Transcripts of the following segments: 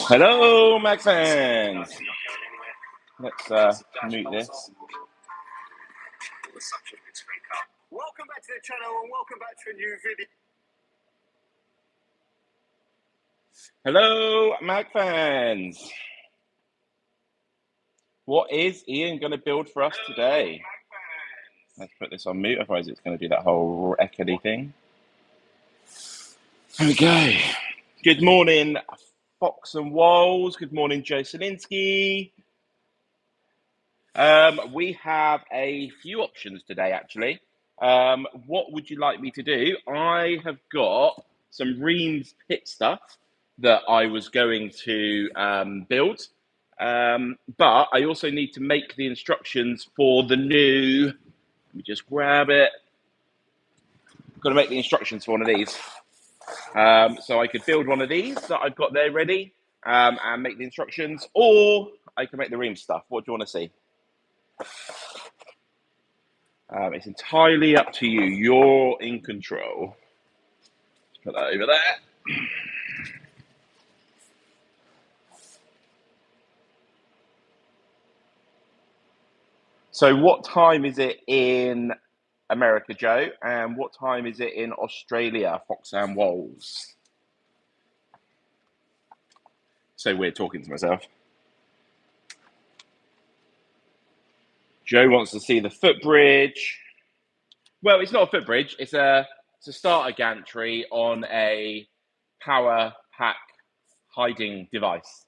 Hello, Mac fans. Let's mute this. Welcome back to the channel and welcome back to a new video. Hello, Mac fans. What is Ian going to build for us today? Let's put this on mute, otherwise it's going to do that whole echoey thing. There we go. Good morning, Fox and Walls. Good morning, Joe Selinsky. We have a few options today, actually. What would you like me to do? I have got some Reams pit stuff that I was going to build, but I also need to make the instructions for the new. Let me just grab it. Got to make the instructions for one of these. So I could build one of these that I've got there ready and make the instructions, or I can make the Reams stuff. What do you want to see? It's entirely up to you. You're in control. Let's put that over there. So what time is it in America, Joe? And what time is it in Australia, Fox and Walls? So weird talking to myself. Joe wants to see the footbridge. Well, it's not a footbridge. It's a starter gantry on a power pack hiding device.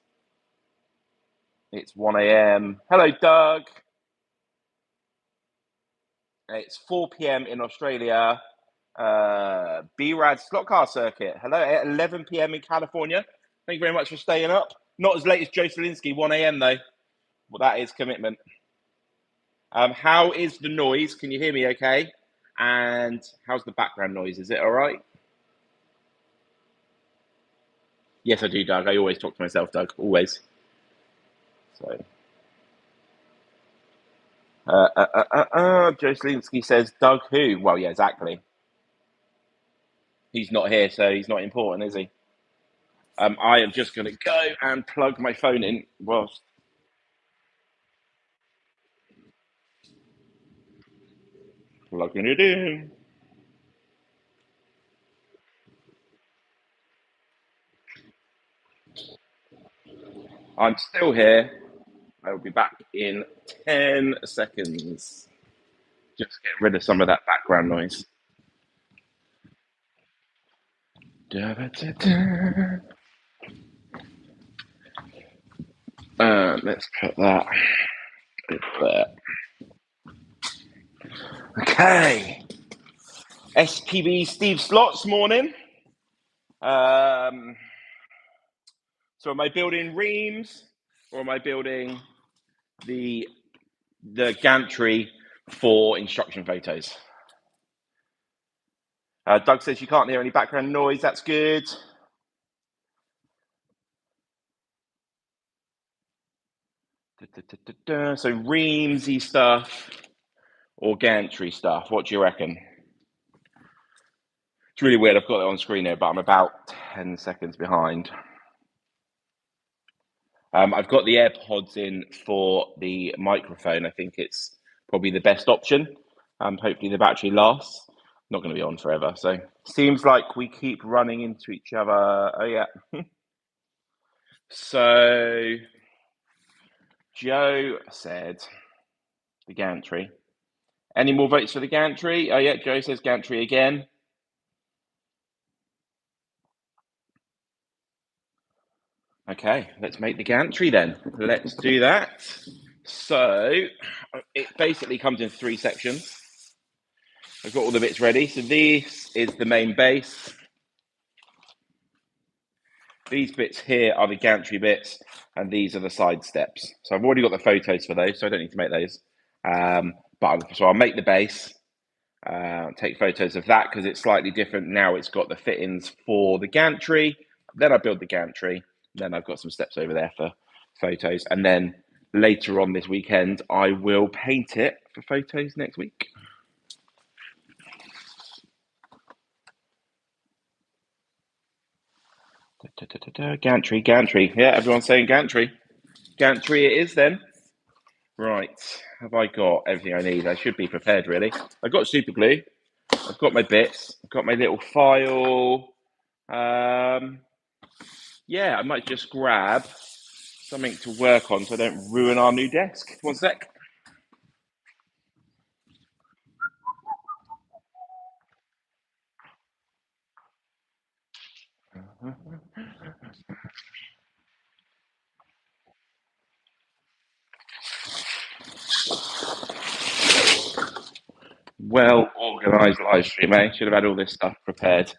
It's 1 a.m. Hello, Doug. It's 4 p.m. in Australia. B-Rad slot car circuit. Hello, at 11 p.m. in California. Thank you very much for staying up. Not as late as Joe Selinsky, 1 a.m. though. Well, that is commitment. How is the noise? Can you hear me okay? And how's the background noise? Is it all right? Yes, I do, Doug. I always talk to myself, Doug. Always. So. Joe Selinsky says, Doug who? Well, yeah, exactly. He's not here, so he's not important, is he? I am just going to go and plug my phone in whilst plugging it in. I'm still here. I will be back in 10 seconds. Just get rid of some of that background noise. Let's put that there. Okay. SPB Steve Slots morning. So am I building Reams or am I building the gantry for instruction photos? Doug says you can't hear any background noise. That's good. So Reamsy stuff or gantry stuff. What do you reckon? It's really weird. I've got it on screen here, but I'm about 10 seconds behind. I've got the AirPods in for the microphone. I think it's probably the best option. Hopefully the battery lasts. Not going to be on forever. So seems like we keep running into each other. Oh, yeah. So Joe said the gantry. Any more votes for the gantry? Oh, yeah, Joe says gantry again. Okay, let's make the gantry then. Let's do that. So it basically comes in 3 sections. I've got all the bits ready. So this is the main base. These bits here are the gantry bits, and these are the side steps. So I've already got the photos for those, so I don't need to make those. So I'll make the base, take photos of that because it's slightly different. Now it's got the fittings for the gantry. Then I build the gantry. Then I've got some steps over there for photos. And then later on this weekend, I will paint it for photos next week. Gantry, gantry. Yeah, everyone's saying gantry. Gantry it is then. Right, have I got everything I need? I should be prepared, really. I've got super glue. I've got my bits. I've got my little file. Yeah, I might just grab something to work on so I don't ruin our new desk. One sec. Well organised live stream, eh? Should have had all this stuff prepared.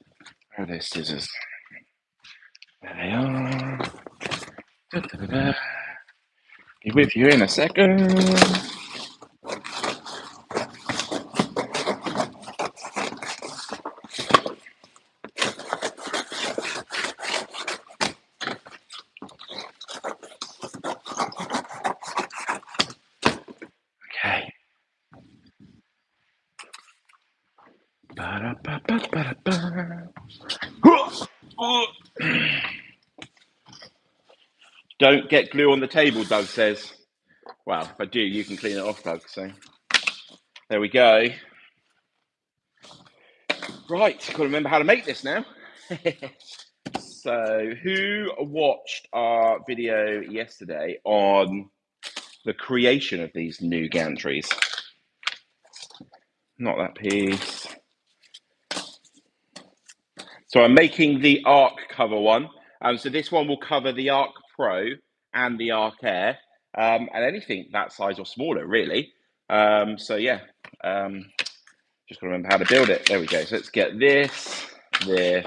Where are those scissors? There they are. Da-da-da-da. Be with you in a second. Okay. Ba-da-ba-ba-ba-da-ba. Don't get glue on the table, Doug says. Well, if I do, you can clean it off, Doug. So there we go. Right, got to remember how to make this now. So, who watched our video yesterday on the creation of these new gantries? Not that piece. So I'm making the Arc cover one. So this one will cover the Arc Pro and the Arc Air, and anything that size or smaller, really. So yeah, just got to remember how to build it. There we go. So let's get this. Get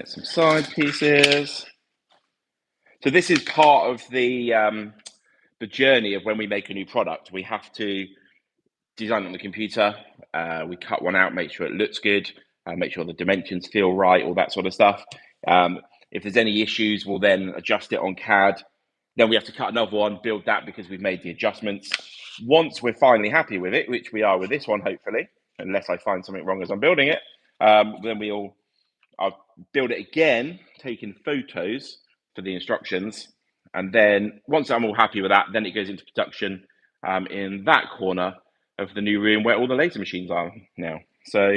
some side pieces. So this is part of the journey of when we make a new product. We have to design it on the computer. We cut one out, make sure it looks good, make sure the dimensions feel right, all that sort of stuff. If there's any issues, we'll then adjust it on CAD. Then we have to cut another one, build that because we've made the adjustments. Once we're finally happy with it, which we are with this one, hopefully, unless I find something wrong as I'm building it, then I'll build it again, taking photos for the instructions. And then once I'm all happy with that, then it goes into production in that corner of the new room where all the laser machines are now. So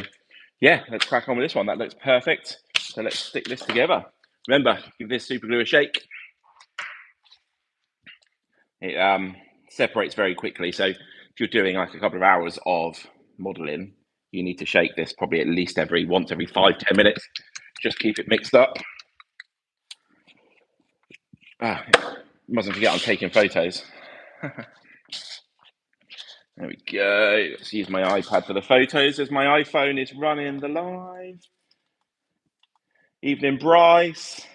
yeah, let's crack on with this one. That looks perfect. So let's stick this together. Remember, give this super glue a shake. It separates very quickly. So if you're doing like a couple of hours of modeling, you need to shake this probably at least once every 5-10 minutes. Just keep it mixed up. Mustn't forget I'm taking photos. There we go. Let's use my iPad for the photos as my iPhone is running the live. Evening, Bryce.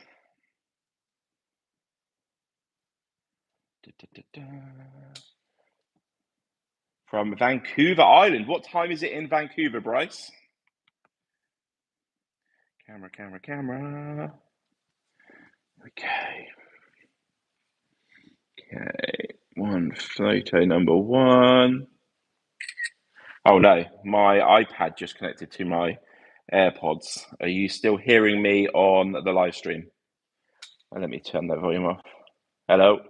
From Vancouver Island. What time is it in Vancouver, Bryce? Camera. Okay. One photo number one. Oh no, my iPad just connected to my AirPods. Are you still hearing me on the live stream? Let me turn that volume off. Hello?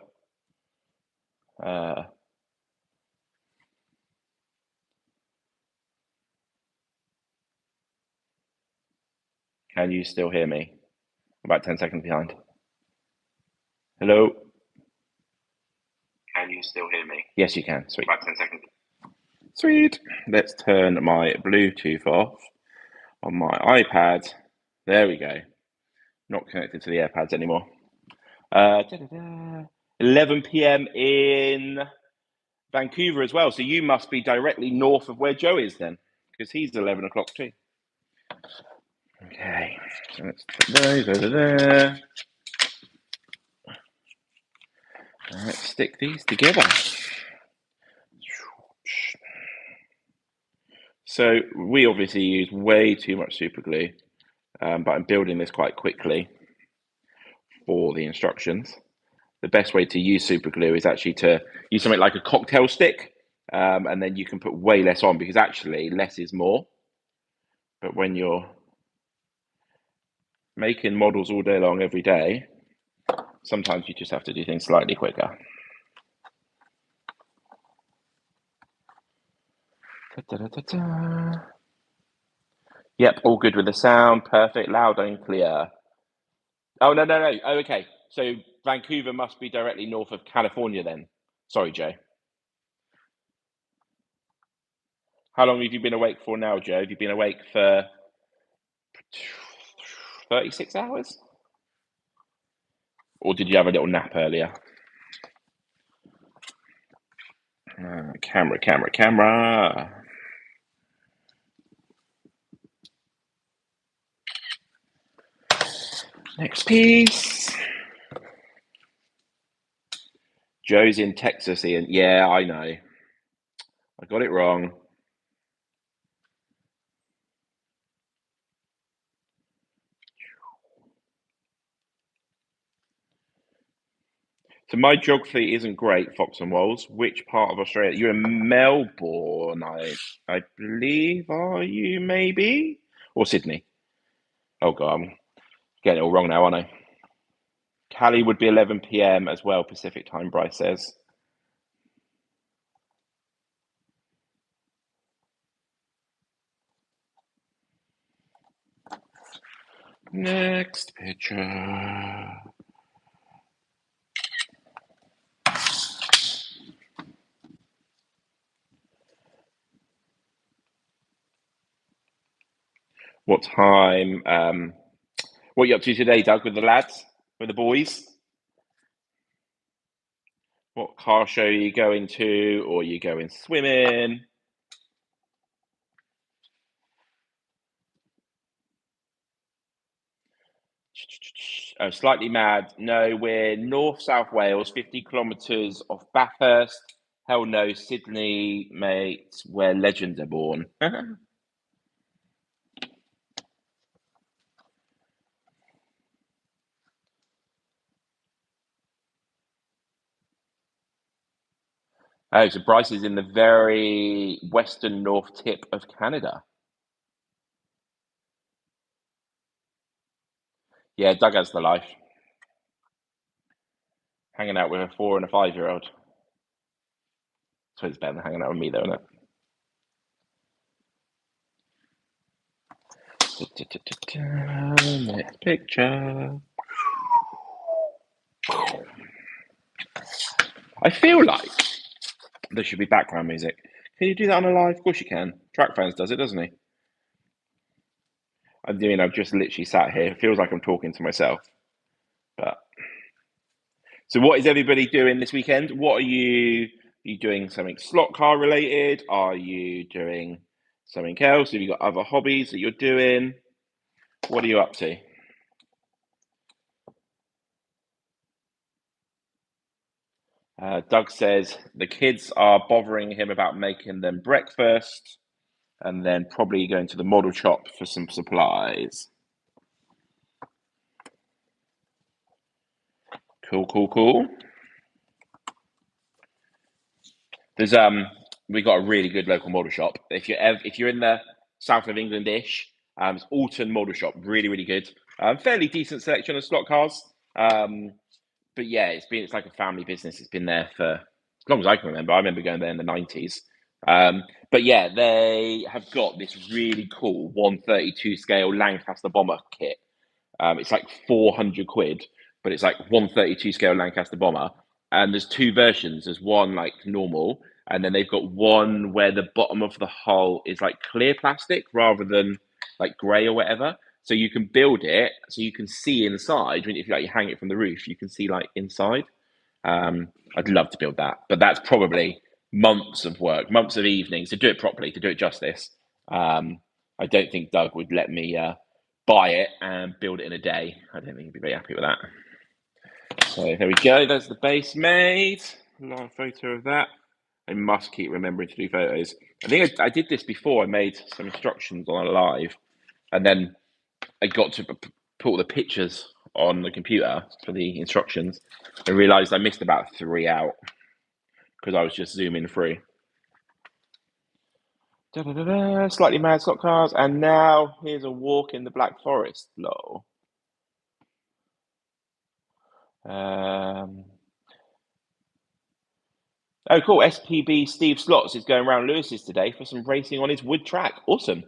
Can you still hear me? About 10 seconds behind. Hello? Can you still hear me? Yes, you can. Sweet. About 10 seconds. Sweet. Let's turn my Bluetooth off on my iPad. There we go. Not connected to the AirPads anymore. 11 p.m. in Vancouver as well. So you must be directly north of where Joe is then, because he's 11 o'clock too. Okay, so let's put those over there. Let's stick these together. So we obviously use way too much super glue, but I'm building this quite quickly for the instructions. The best way to use super glue is actually to use something like a cocktail stick, and then you can put way less on because actually less is more. But when you're making models all day long, every day, sometimes you just have to do things slightly quicker. Da-da-da-da. Yep, all good with the sound. Perfect, loud and clear. Oh, no, no, no. Oh, okay. So Vancouver must be directly north of California then. Sorry, Joe. How long have you been awake for now, Joe? Have you been awake for 36 hours? Or did you have a little nap earlier? Camera, camera, camera. Next piece. Joe's in Texas, Ian. Yeah, I know. I got it wrong. So my geography isn't great, Fox and Walls. Which part of Australia? You're in Melbourne, I believe. Are you maybe? Or Sydney? Oh god, I'm getting it all wrong now, aren't I? Cali would be 11 p.m. as well, Pacific time. Bryce says. Next picture. What time? What are you up to today, Doug? With the lads, with the boys? What car show are you going to, or are you going swimming? Oh, slightly mad. No, we're North South Wales, 50 kilometres off Bathurst. Hell no, Sydney, mate, where legends are born. Oh, so Bryce is in the very western north tip of Canada. Yeah, Doug has the life. Hanging out with a 4 and a 5-year-old. So it's better than hanging out with me, though, isn't it? Next picture. I feel like there should be background music. Can you do that on a live? Of course you can. Track fans does it, doesn't he? I've just literally sat here. It feels like I'm talking to myself. But so, what is everybody doing this weekend? What are you doing? Something slot car related? Are you doing something else? Have you got other hobbies that you're doing? What are you up to? Doug says the kids are bothering him about making them breakfast, and then probably going to the model shop for some supplies. Cool, cool, cool. There's we got a really good local model shop. If you're in the south of England-ish, it's Alton Model Shop, really really good. Fairly decent selection of slot cars. But yeah, it's like a family business. It's been there for as long as I can remember. I remember going there in the 90s. But yeah, they have got this really cool 132 scale Lancaster bomber kit. It's like 400 quid, but it's like 132 scale Lancaster bomber. And there's two versions. There's one like normal, and then they've got one where the bottom of the hull is like clear plastic rather than like grey or whatever. So you can build it so you can see inside. If you hang it from the roof, you can see like inside. I'd love to build that, but that's probably months of work, months of evenings to do it properly, to do it justice. I don't think Doug would let me buy it and build it in a day. I don't think he'd be very happy with that. So there we go. There's the base made. Live photo of that. I must keep remembering to do photos. I think I did this before. I made some instructions on a live, and then I got to put all the pictures on the computer for the instructions. I realised I missed about 3 out because I was just zooming through. Da-da-da-da, slightly mad slot cars, and now here's a walk in the Black Forest. Lol. Um, oh, cool. SPB Steve Slots is going around Lewis's today for some racing on his wood track. Awesome.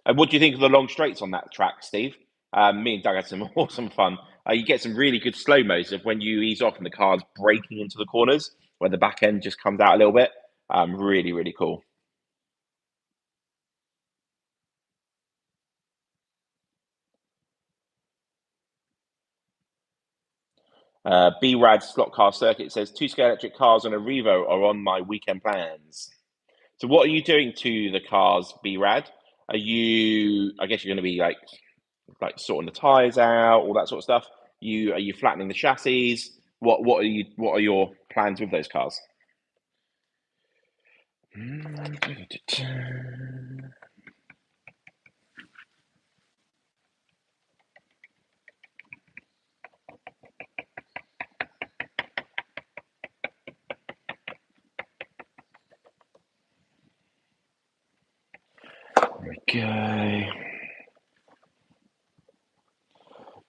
And what do you think of the long straights on that track, Steve? Me and Doug had some awesome fun. You get some really good slow mos of when you ease off and the car's braking into the corners, where the back end just comes out a little bit. Really, really cool. B-Rad Slot Car Circuit says 2 Scalextric cars and a Revo are on my weekend plans. So what are you doing to the cars, B-Rad? Are you, I guess you're going to be like sorting the tires out, all that sort of stuff. Are you flattening the chassis? What are your plans with those cars? There we go.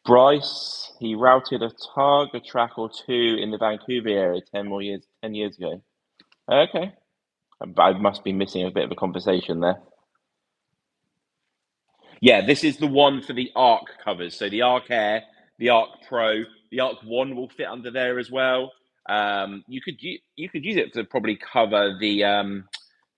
Bryce, he routed a Targa track or two in the Vancouver area 10 years ago. Okay. I must be missing a bit of a conversation there. Yeah, this is the one for the Arc covers. So the Arc Air, the Arc Pro, the Arc One will fit under there as well. You could use it to probably cover the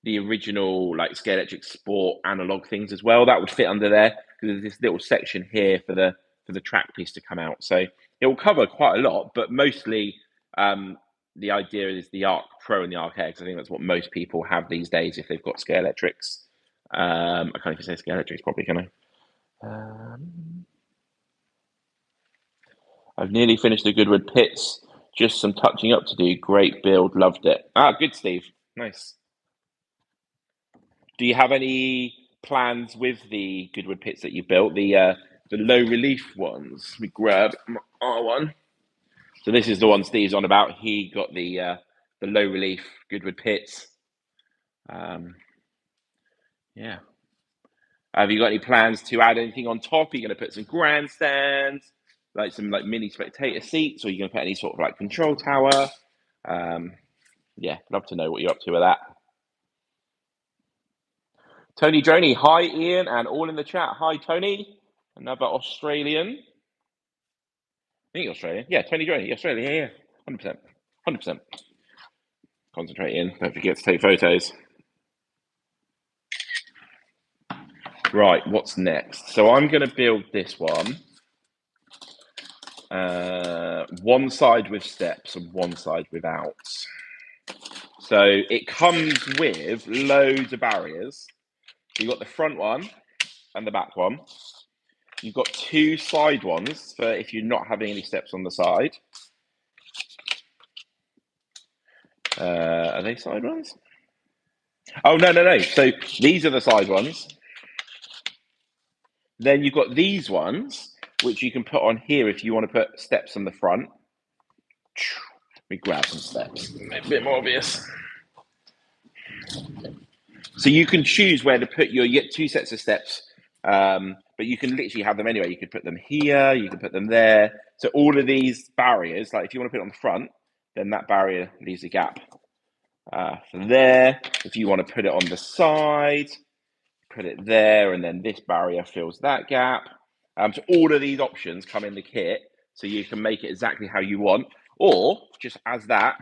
original like Scalextric Sport analog things as well. That would fit under there because there's this little section here for the track piece to come out. So it will cover quite a lot, but mostly the idea is the Arc Pro and the Arc Air because I think that's what most people have these days if they've got Scalextrics. I can't even say Scalextrics probably, can I? I've nearly finished the Goodwood pits. Just some touching up to do. Great build. Loved it. Good, Steve. Nice. Do you have any plans with the Goodwood pits that you built? The low relief ones. We grab R1. So this is the one Steve's on about. He got the low relief Goodwood pits. Yeah. Have you got any plans to add anything on top? Are you going to put some grandstands, like some like mini spectator seats, or are you going to put any sort of like control tower? Yeah, love to know what you're up to with that. Tony Droney, hi Ian, and all in the chat. Hi Tony, another Australian. I think Australian. Yeah, Tony Droney, Australia. Yeah, 100%, 100%. Concentrate in. Don't forget to take photos. Right, what's next? So I'm going to build this one. One side with steps and one side without. So it comes with loads of barriers. You've got the front one and the back one. You've got 2 side ones for if you're not having any steps on the side. Are they side ones? Oh, no. So these are the side ones. Then you've got these ones, which you can put on here if you want to put steps on the front. Let me grab some steps. A bit more obvious. So you can choose where to put you get 2 sets of steps, but you can literally have them anywhere. You could put them here, you could put them there. So all of these barriers, like if you want to put it on the front, then that barrier leaves a gap for there. If you want to put it on the side, put it there, and then this barrier fills that gap. So all of these options come in the kit, so you can make it exactly how you want, or just as that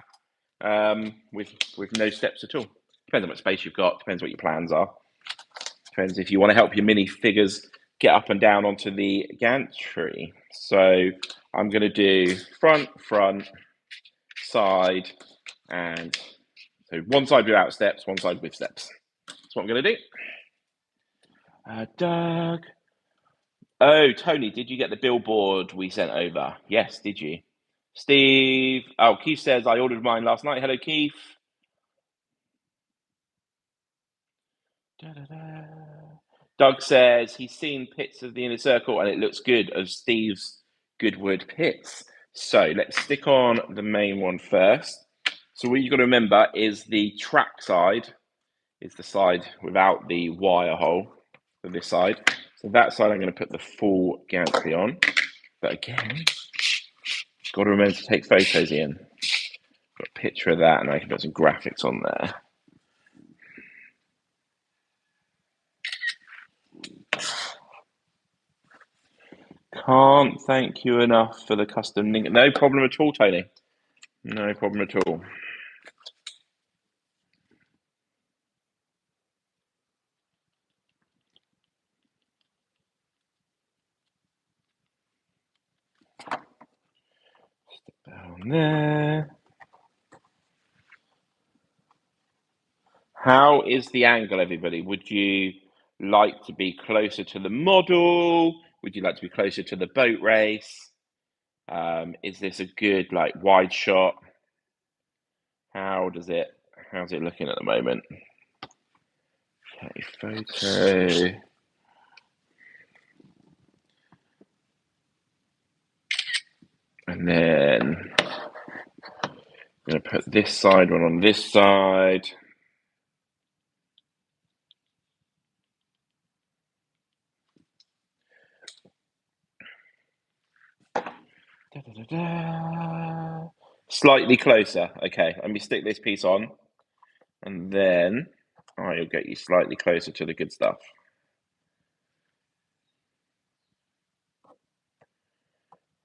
with no steps at all. Depends on what space you've got. Depends what your plans are. Depends if you want to help your minifigures get up and down onto the gantry. So I'm going to do front, side, and so one side without steps, one side with steps. That's what I'm going to do. Doug. Oh, Tony, did you get the billboard we sent over? Yes, did you? Steve. Oh, Keith says I ordered mine last night. Hello, Keith. Da-da-da. Doug says he's seen pits of the inner circle and it looks good of Steve's Goodwood pits. So let's stick on the main one first. So what you've got to remember is the track side is the side without the wire hole for this side. So that side I'm going to put the full gantry on. But again, Got to remember to take photos, Ian. Got a picture of that, and I can put some graphics on there. Can't thank you enough for the custom link. No problem at all, Tony. No problem at all. Down there. How is the angle, everybody? Would you like to be closer to the model? Would you like to be closer to the boat race? Is this a good wide shot? How's it looking at the moment? Okay, photo. And then I'm going to put this side one on this side. Da, da, da, da. Slightly closer. Okay, let me stick this piece on, and then I'll get you slightly closer to the good stuff.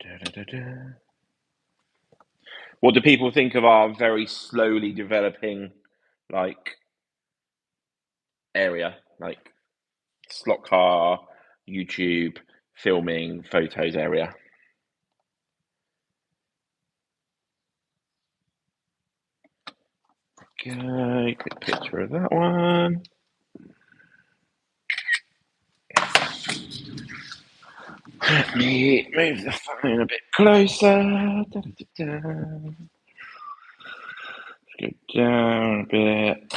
Da, da, da, da. What do people think of our very slowly developing area, slot car, YouTube, filming, photos area? Okay, quick picture of that one. Let me move the phone a bit closer. Da, da, da, da. Go down a bit.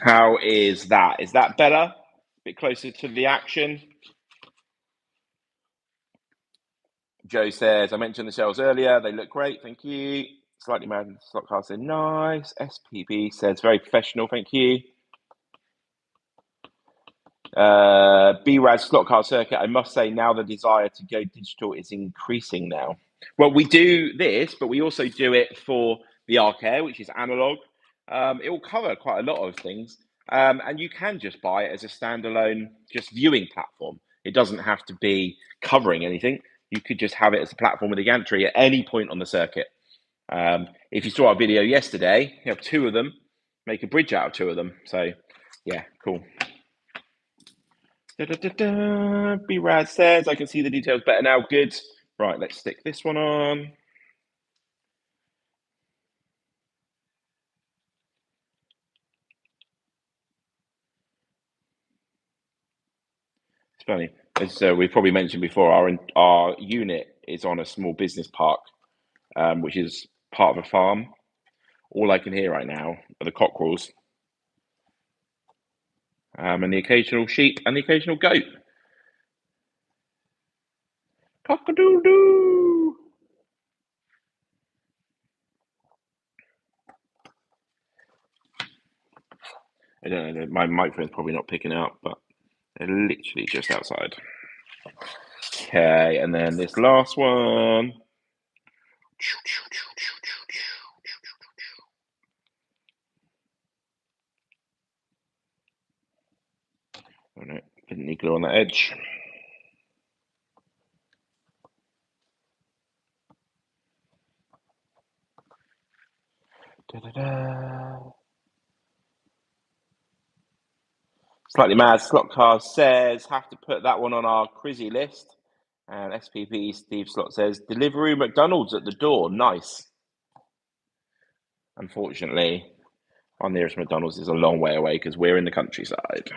How is that? Is that better? A bit closer to the action? Joe says, I mentioned the shells earlier. They look great. Thank you. Slightly mad. Slot car said, nice. SPB says, very professional. Thank you. BRAD slot car circuit. I must say, now the desire to go digital is increasing now. Well, we do this, but we also do it for the Arc-Air, which is analog. It will cover quite a lot of things. And you can just buy it as a standalone, just viewing platform. It doesn't have to be covering anything. You could just have it as a platform with a gantry at any point on the circuit. If you saw our video yesterday, you have two of them, make a bridge out of two of them. So, yeah, cool. B-Rad says, I can see the details better now. Good. Right, let's stick this one on. It's funny, as we probably mentioned before, our unit is on a small business park, which is part of a farm. All I can hear right now are the cockerels, and the occasional sheep and the occasional goat. Cock-a-doodle-doo! I don't know, my microphone's probably not picking up, but they're literally just outside. Okay, and then this last one. Oh no, didn't need glue on that edge. Da-da-da. Slightly mad. Slot car says have to put that one on our crazy list. And SPP Steve Slot says delivery McDonald's at the door. Nice. Unfortunately, our nearest McDonald's is a long way away because we're in the countryside.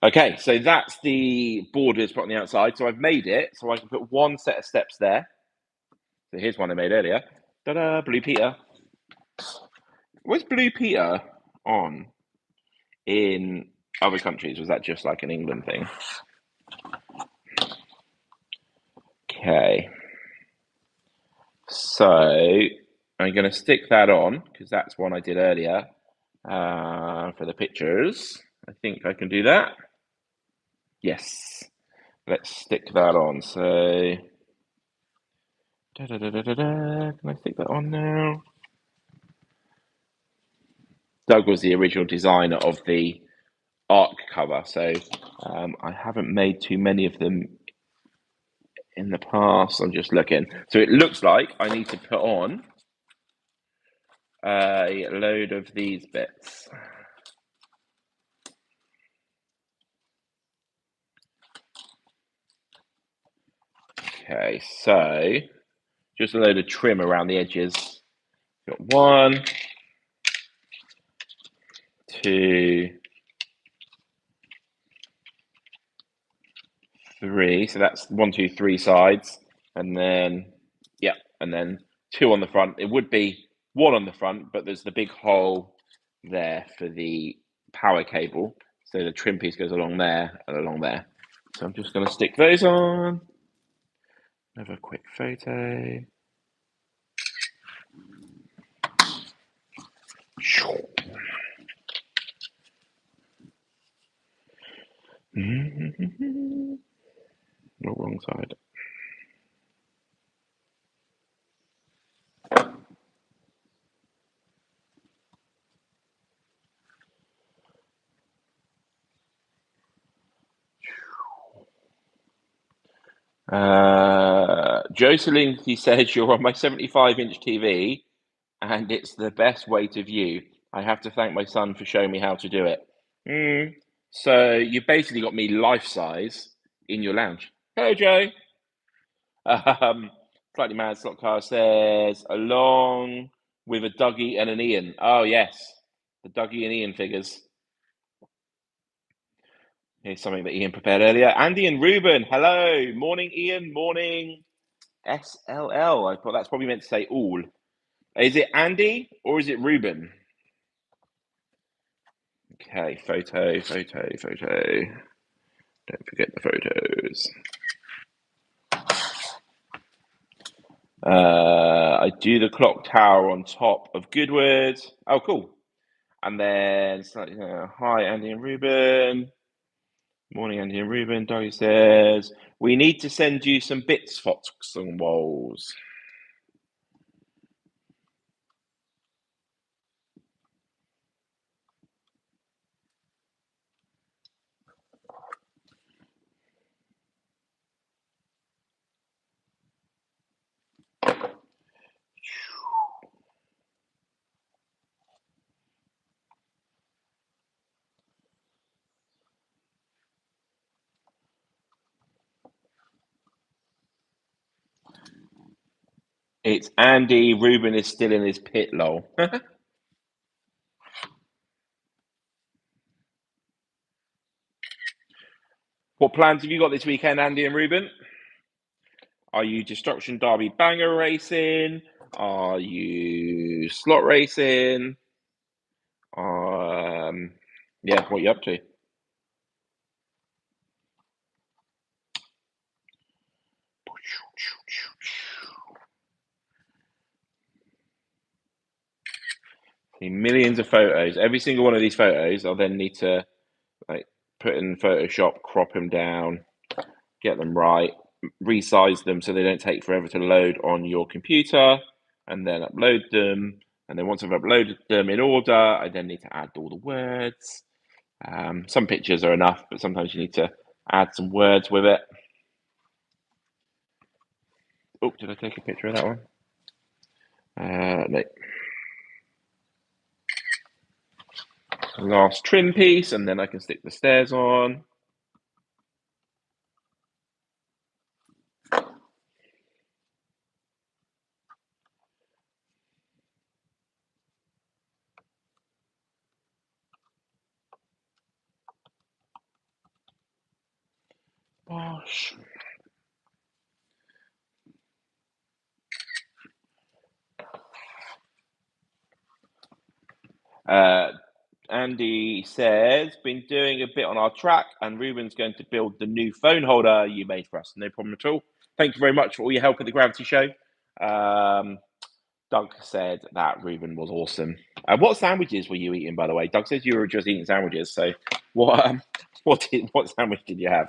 Okay, so that's the borders put on the outside. So I've made it so I can put one set of steps there. So here's one I made earlier. Ta-da, Blue Peter. Was Blue Peter on in other countries? Was that just like an England thing? Okay. So I'm going to stick that on because that's one I did earlier for the pictures. I think I can do that. Yes. Let's stick that on. So, can I stick that on now? Doug was the original designer of the Arc cover, so I haven't made too many of them in the past. I'm just looking. So it looks like I need to put on a load of these bits. Okay, so just a load of trim around the edges. Got 1, 2, 3. So that's 1, 2, 3 sides, and then yeah, and then 2 on the front. It would be 1 on the front, but there's the big hole there for the power cable. So the trim piece goes along there and along there. So I'm just going to stick those on. Have a quick photo. No, wrong side. Jocelyn, he says, you're on my 75-inch TV and it's the best way to view. I have to thank my son for showing me how to do it. So you basically got me life size in your lounge. Hello, Joe. Slightly Mad Slot Car says, along with a Dougie and an Ian. Oh, yes, the Dougie and Ian figures. Here's something that Ian prepared earlier. Andy and Ruben, hello. Morning, Ian. Morning, SLL. I thought that's probably meant to say all. Is it Andy or is it Ruben? Okay, photo. Don't forget the photos. I do the clock tower on top of Goodwood. Oh, cool. And then, hi, Andy and Ruben. Morning, Andy and Ruben. Dougie says, we need to send you some bits, Fox and Walls. It's Andy. Ruben is still in his pit, lol. What plans have you got this weekend, Andy and Ruben? Are you Destruction Derby banger racing? Are you slot racing? Yeah, what are you up to? Millions of photos. Every single one of these photos, I'll then need to like put in Photoshop, crop them down, get them right, resize them so they don't take forever to load on your computer, and then upload them. And then once I've uploaded them in order, I then need to add all the words. Some pictures are enough, but sometimes you need to add some words with it. Oh, did I take a picture of that one? No. Last trim piece, and then I can stick the stairs on. Gosh. Andy says, been doing a bit on our track, and Ruben's going to build the new phone holder you made for us. No problem at all. Thank you very much for all your help at the Gravity Show. Doug said that Reuben was awesome. What sandwiches were you eating, by the way? Doug says you were just eating sandwiches. So, what sandwich did you have?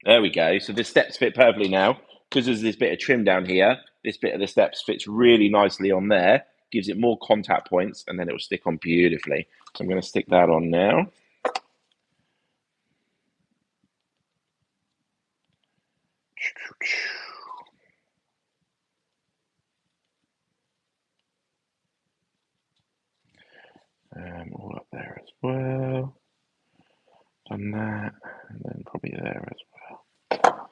There we go. So the steps fit perfectly now because there's this bit of trim down here. This bit of the steps fits really nicely on there, gives it more contact points, and then it will stick on beautifully. So I'm going to stick that on now. All up there as well. Done that, and then probably there as well.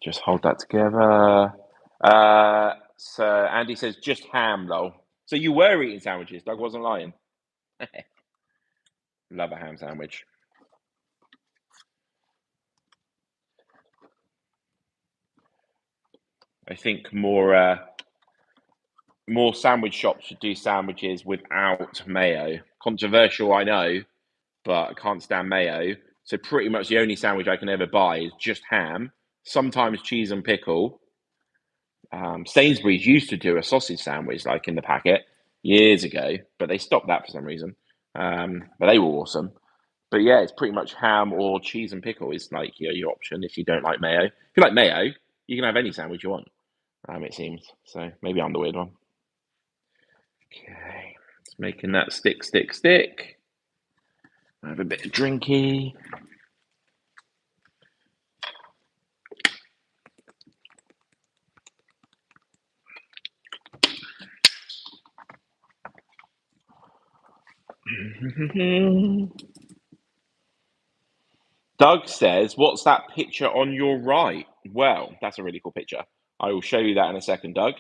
Just hold that together. So Andy says just ham though. So you were eating sandwiches. Doug wasn't lying. Love a ham sandwich. I think more sandwich shops should do sandwiches without mayo. Controversial, I know, but I can't stand mayo. So pretty much the only sandwich I can ever buy is just ham, sometimes cheese and pickle. Sainsbury's used to do a sausage sandwich like in the packet years ago, but they stopped that for some reason. But they were awesome. But yeah, it's pretty much ham or cheese and pickle is like your option if you don't like mayo. If you like mayo, you can have any sandwich you want. It seems so. Maybe I'm the weird one. Okay, it's making that stick, stick, stick. Have a bit of drinky. Doug says, "What's that picture on your right?" Well, that's a really cool picture. I will show you that in a second, Doug.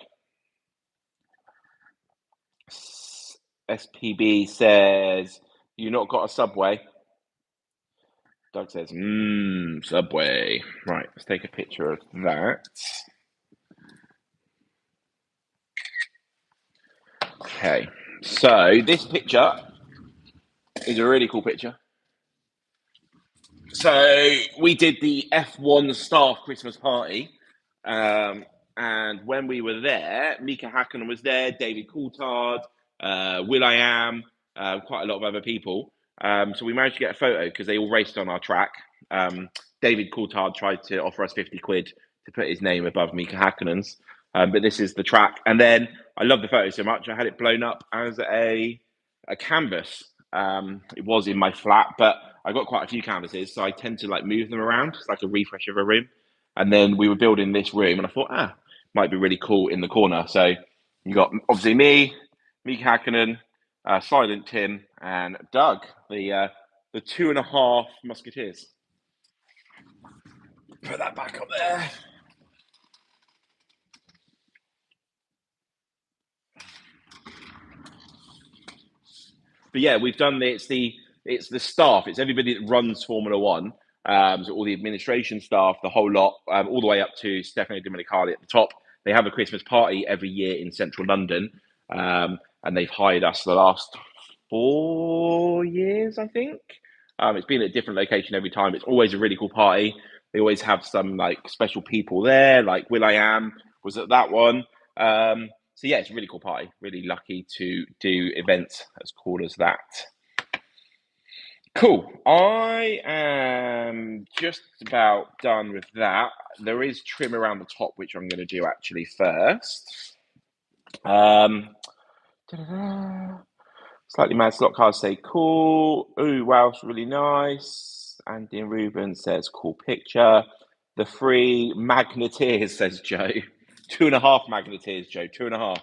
SPB says, "You not got a Subway?" Doug says, Subway. Right, let's take a picture of that. Okay, so this picture is a really cool picture. So we did the F1 staff Christmas party, and when we were there, Mika Hakkinen was there, David Coulthard, Will I Am, quite a lot of other people. So we managed to get a photo because they all raced on our track. David Coulthard tried to offer us 50 quid to put his name above Mika Hakkinen's, but this is the track. And then I love the photo so much, I had it blown up as a canvas. It was in my flat, but I got quite a few canvases, so I tend to like move them around. It's like a refresh of a room. And then we were building this room, and I thought, might be really cool in the corner. So you got obviously me, Mika Hakkinen, Silent Tim, and Doug, the 2.5 Musketeers. Put that back up there. But yeah, we've done it's the staff, it's everybody that runs Formula One. So all the administration staff, the whole lot, all the way up to Stefano Domenicali at the top. They have a Christmas party every year in central London, and they've hired us the last 4 years, I think. It's been at a different location every time. It's always a really cool party. They always have some like special people there, like Will I Am was at that one. So yeah, it's a really cool party. Really lucky to do events as cool as that. Cool. I am just about done with that. There is trim around the top, which I'm going to do actually first. Slightly mad slot cars say cool. Ooh, wow, it's really nice. Andy and Ruben says cool picture. The 3 magneteers, says Joe. 2.5 magneteers, Joe. 2.5.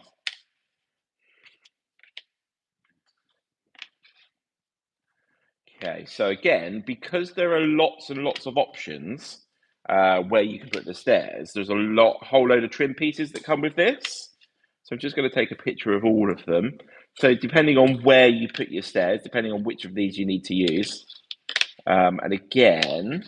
Okay, so again, because there are lots and lots of options where you can put the stairs, there's a whole load of trim pieces that come with this. So I'm just going to take a picture of all of them. So depending on where you put your stairs, depending on which of these you need to use, and again,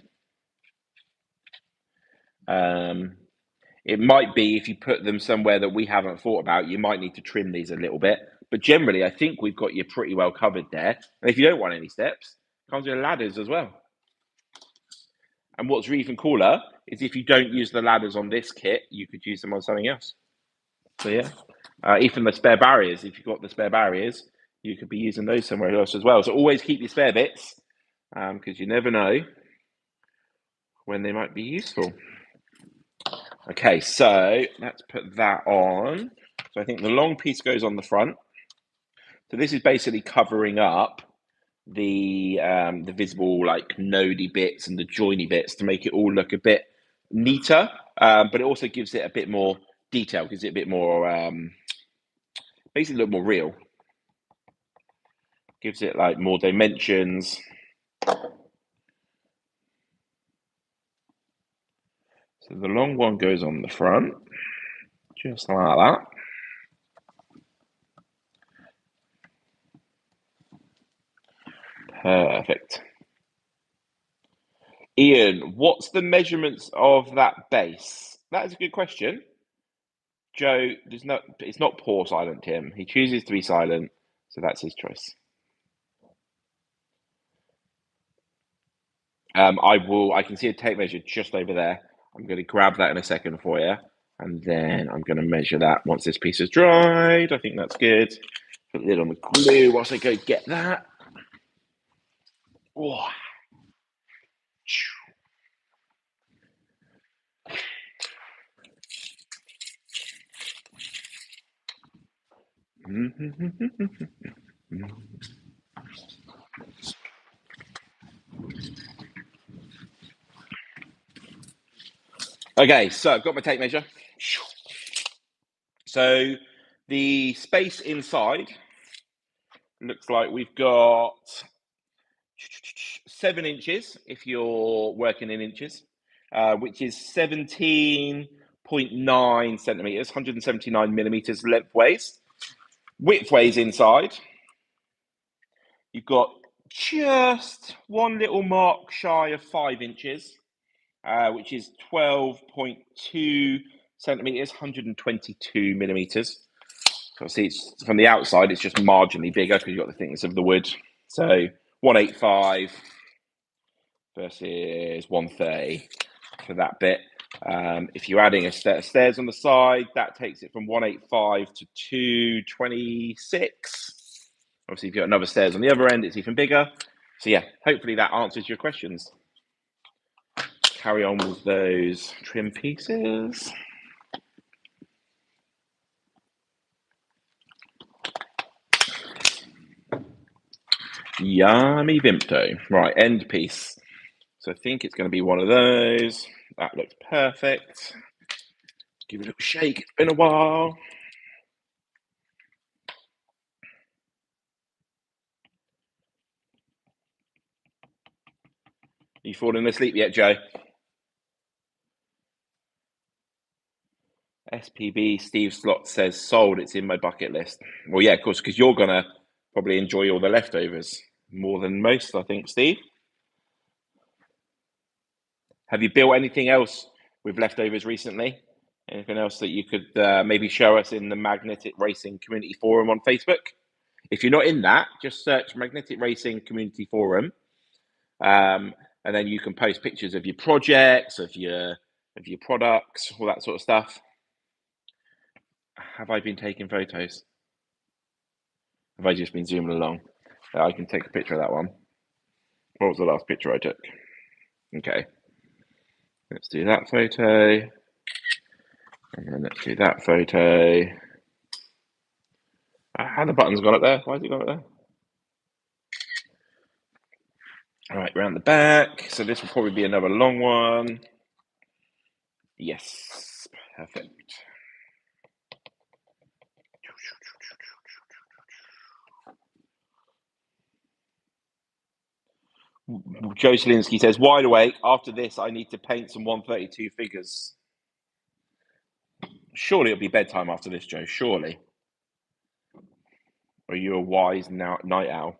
it might be if you put them somewhere that we haven't thought about, you might need to trim these a little bit. But generally, I think we've got you pretty well covered there. And if you don't want any steps, it comes with ladders as well. And what's even cooler is if you don't use the ladders on this kit, you could use them on something else. So yeah, even the spare barriers, if you've got the spare barriers, you could be using those somewhere else as well. So always keep your spare bits, because you never know when they might be useful. Okay, so let's put that on. So I think the long piece goes on the front. So this is basically covering up the visible like nodey bits and the joiny bits to make it all look a bit neater, but it also gives it a bit more detail, gives it a bit more basically look more real, gives it like more dimensions. So the long one goes on the front, just like that. Perfect. Ian, what's the measurements of that base? That is a good question. Joe, it's not poor silent Tim. He chooses to be silent, so that's his choice. I can see a tape measure just over there. I'm going to grab that in a second for you, and then I'm going to measure that once this piece is dried. I think that's good. Put the lid on the glue whilst I go get that. Oh. Okay, so I've got my tape measure. So the space inside looks like we've got 7 inches if you're working in inches, which is 17.9 centimeters, 179 millimeters lengthways. Widthways inside, you've got just one little mark shy of 5 inches, which is 12.2 centimeters, 122 millimeters. So see, it's from the outside, it's just marginally bigger because you've got the thickness of the wood. So 185 versus 130 for that bit. If you're adding a stairs on the side, that takes it from 185 to 226. Obviously, if you've got another stairs on the other end, it's even bigger. So yeah, hopefully that answers your questions. Carry on with those trim pieces. Yummy Vimto. Right, end piece. So I think it's going to be one of those. That looks perfect. Give it a little shake. It's been a while. You falling asleep yet, Joe? SPB Steve Slot says sold. It's in my bucket list. Well, yeah, of course, because you're gonna probably enjoy all the leftovers more than most, I think. Steve, have you built anything else with leftovers recently? Anything else that you could maybe show us in the Magnetic Racing Community Forum on Facebook? If you're not in that, just search Magnetic Racing Community Forum, and then you can post pictures of your projects, of your products, all that sort of stuff. Have I been taking photos? Have I just been zooming along? I can take a picture of that one. What was the last picture I took? Okay. Let's do that photo. And then let's do that photo. And the button's gone up there. Why has it gone up there? All right, round the back. So this will probably be another long one. Yes, perfect. Joe Selinsky says, wide awake. After this, I need to paint some 132 figures. Surely it'll be bedtime after this, Joe. Surely. Or are you a wise night owl?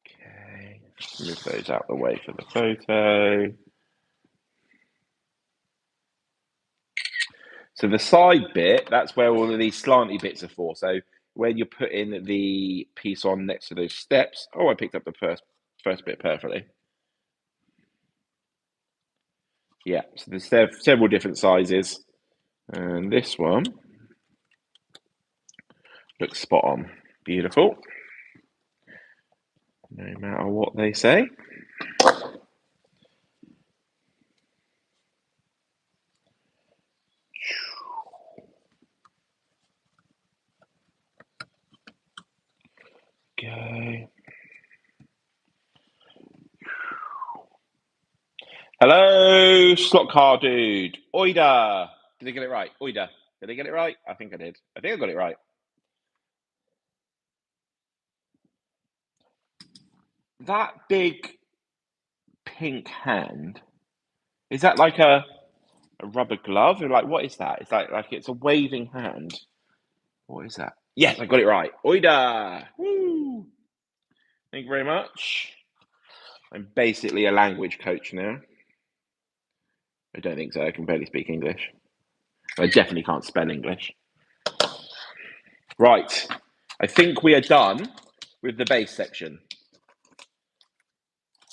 Okay. Move those out the way for the photo. So the side bit, that's where all of these slanty bits are for. So when you're putting the piece on next to those steps, oh, I picked up the first bit perfectly. Yeah, so there's several different sizes, and this one looks spot on. Beautiful. No matter what they say. Go. Hello, slot car dude. Oida. Did I get it right? Oida. Did I get it right? I think I did. I think I got it right. That big pink hand, is that like a rubber glove? Or like, what is that? It's like it's a waving hand. What is that? Yes, I got it right. Oida. Woo. Thank you very much. I'm basically a language coach now. I don't think so. I can barely speak English. I definitely can't spell English. Right. I think we are done with the base section.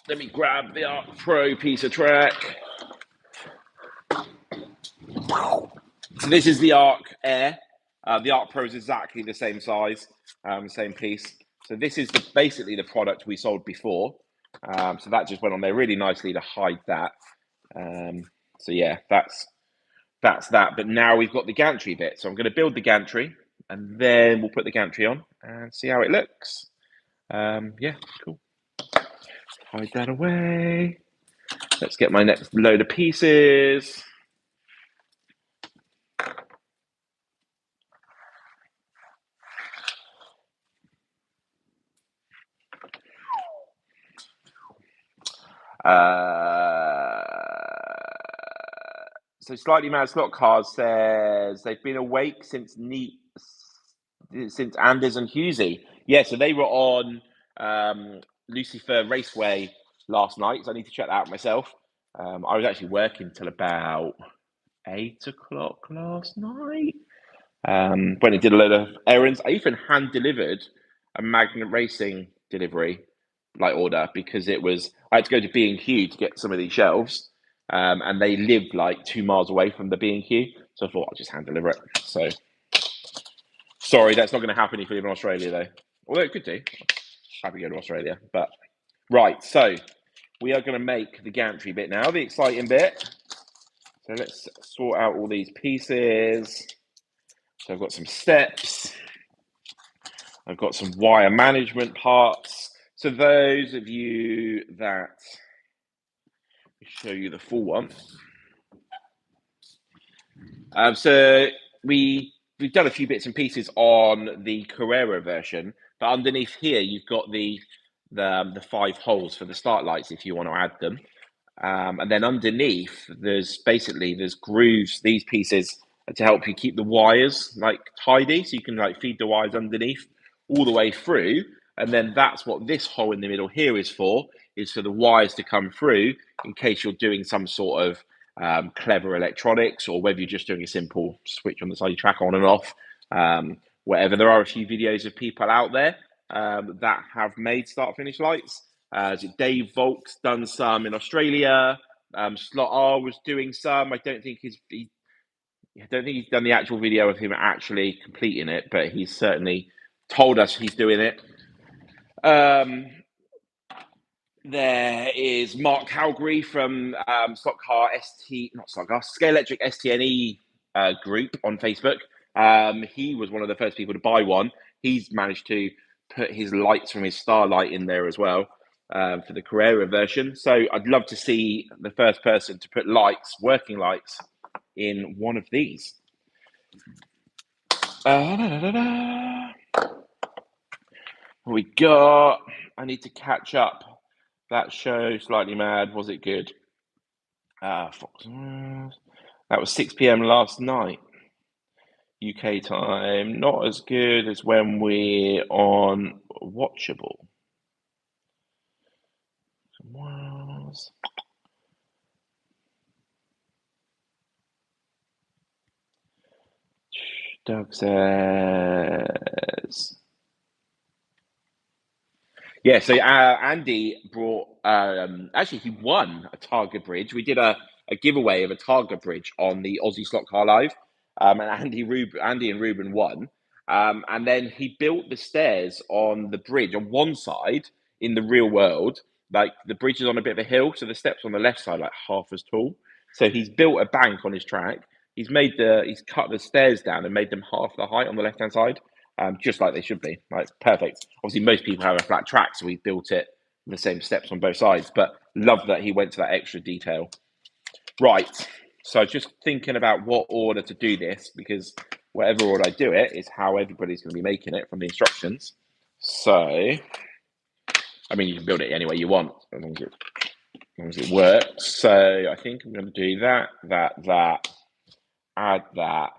Let me grab the Arc Pro piece of track. So this is the Arc Air. The Arc Pro is exactly the same size, same piece. So this is basically the product we sold before. So that just went on there really nicely to hide that. So yeah, that's that. But now we've got the gantry bit. So I'm going to build the gantry, and then we'll put the gantry on and see how it looks. Yeah, cool. Hide that away. Let's get my next load of pieces. So Slightly Mad Slot Cars says they've been awake since Anders and Husey. Yeah, so they were on Lucifer Raceway last night, so I need to check that out myself. I was actually working till about 8 o'clock last night. When I did a load of errands. I even hand delivered a Magnet Racing delivery, like order, because I had to go to B&Q to get some of these shelves, and they lived like 2 miles away from the B&Q, so I thought I'll just hand deliver it. So sorry, that's not going to happen if you live in Australia, though. Although it could do. Happy to go to Australia, but right. So we are going to make the gantry bit now, the exciting bit. So let's sort out all these pieces. So I've got some steps. I've got some wire management parts. So those of you that show you the full one. So we've done a few bits and pieces on the Carrera version, but underneath here you've got the 5 holes for the start lights if you want to add them. And then underneath there's grooves. These pieces are to help you keep the wires like tidy, so you can like feed the wires underneath all the way through. And then that's what this hole in the middle here is for the wires to come through in case you're doing some sort of clever electronics, or whether you're just doing a simple switch on the side of your track on and off. Whatever. There are a few videos of people out there that have made start finish lights. Dave Volk's done some in Australia. Slot R was doing some. I don't think he's done the actual video of him actually completing it, but he's certainly told us he's doing it. There is Mark Calgary from Scalextric STNE group on Facebook. He was one of the first people to buy one. He's managed to put his lights from his Starlight in there as well for the Carrera version. So I'd love to see the first person to put working lights, in one of these. What we got? I need to catch up. That show, Slightly Mad, was it good? Fox. That was 6 p.m. last night, UK time. Not as good as when we're on Watchable. was. Doug says. Yeah, so Andy brought. Actually, he won a Targa bridge. We did a giveaway of a Targa bridge on the Aussie Slot Car Live, and Andy and Ruben won. And then he built the stairs on the bridge on one side in the real world. Like the bridge is on a bit of a hill, so the steps on the left side like half as tall. So he's built a bank on his track. He's cut the stairs down and made them half the height on the left hand side, just like they should be. Like perfect. Obviously, most people have a flat track, so we built it the same steps on both sides. But love that he went to that extra detail. Right. So just thinking about what order to do this, because whatever order I do it is how everybody's going to be making it from the instructions. So, I mean, you can build it any way you want, as long as it works. So I think I'm going to do that, add that,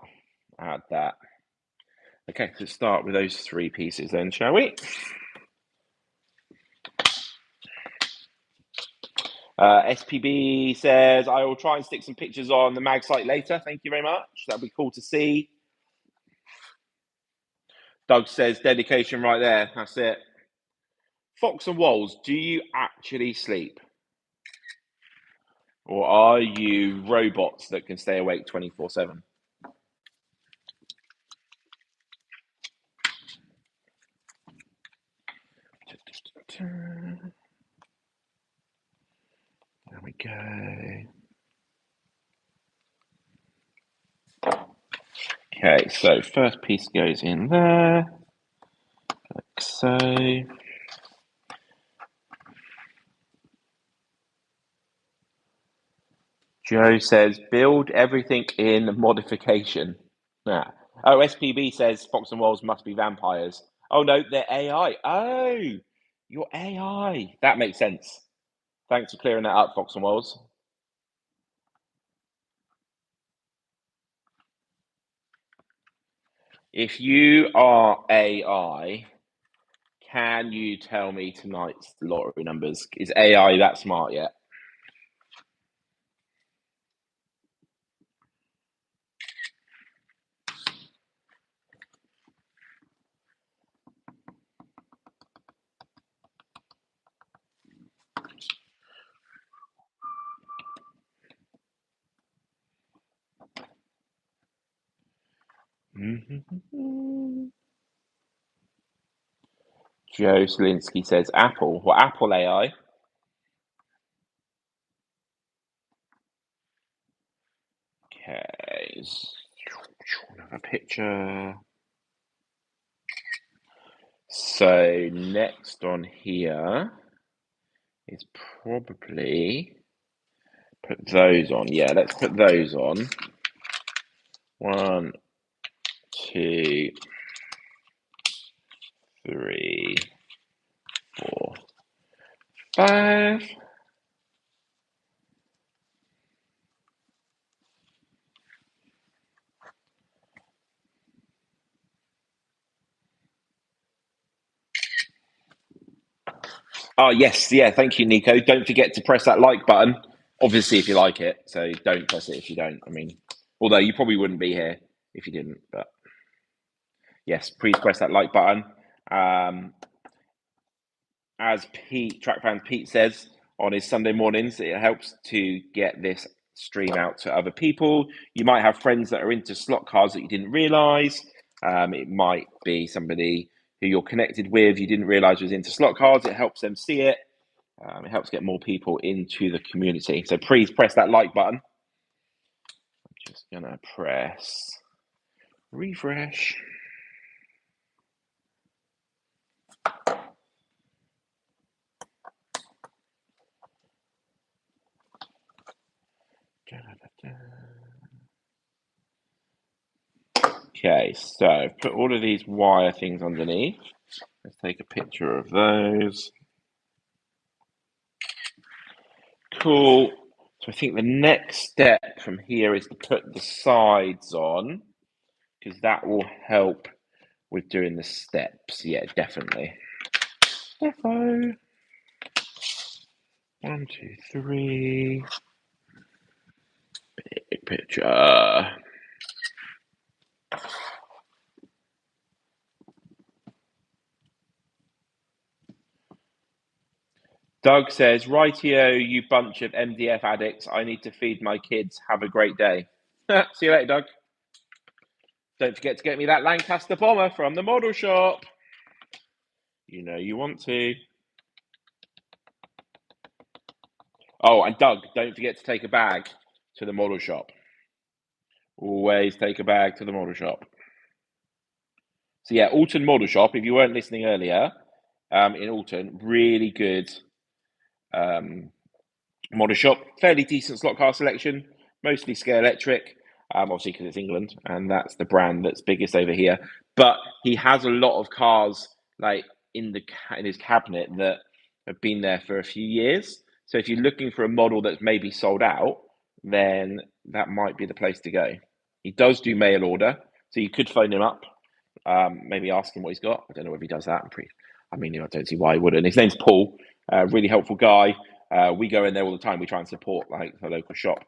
add that. Okay, so start with those three pieces then, shall we? SPB says, I will try and stick some pictures on the mag site later. Thank you very much. That'd be cool to see. Doug says, dedication right there. That's it. Fox and Walls, do you actually sleep? Or are you robots that can stay awake 24/7? There we go. Okay, so first piece goes in there, like so. Joe says, build everything in modification. Yeah. Oh, SPB says Fox and Wolves must be vampires. Oh, no, they're AI. Oh, you're AI. That makes sense. Thanks for clearing that up, Fox and Wolves. If you are AI, can you tell me tonight's lottery numbers? Is AI that smart yet? Joe Slinsky says Apple. Well, Apple AI. Okay. Another picture. So next on here is probably put those on. Yeah, let's put those on. 1, 2, 3, 4, 5. Oh, yes. Yeah. Thank you, Nico. Don't forget to press that like button. Obviously, if you like it. So don't press it if you don't. I mean, although you probably wouldn't be here if you didn't. But yes, please press that like button. As Track Fan Pete says on his Sunday mornings, it helps to get this stream out to other people. You might have friends that are into slot cars that you didn't realize. It might be somebody who you're connected with you didn't realize was into slot cars. It helps them see it. It helps get more people into the community. So please press that like button. I'm just gonna press refresh. Okay, so put all of these wire things underneath. Let's take a picture of those. Cool. So I think the next step from here is to put the sides on, because that will help with doing the steps. Yeah, definitely. Defo. 1, 2, 3. Big picture. Doug says, "Rightio, you bunch of MDF addicts. I need to feed my kids. Have a great day." See you later, Doug. Don't forget to get me that Lancaster bomber from the model shop. You know you want to. Oh, and Doug, don't forget to take a bag to the model shop. Always take a bag to the model shop. So yeah, Alton Model Shop. If you weren't listening earlier, in Alton, really good model shop. Fairly decent slot car selection, mostly Scalextric. Obviously because it's England and that's the brand that's biggest over here. But he has a lot of cars like in his cabinet that have been there for a few years. So if you're looking for a model that's maybe sold out, then that might be the place to go. He does do mail order, so you could phone him up, maybe ask him what he's got. I don't know if he does that. I don't see why he wouldn't. His name's Paul, really helpful guy. We go in there all the time. We try and support like the local shop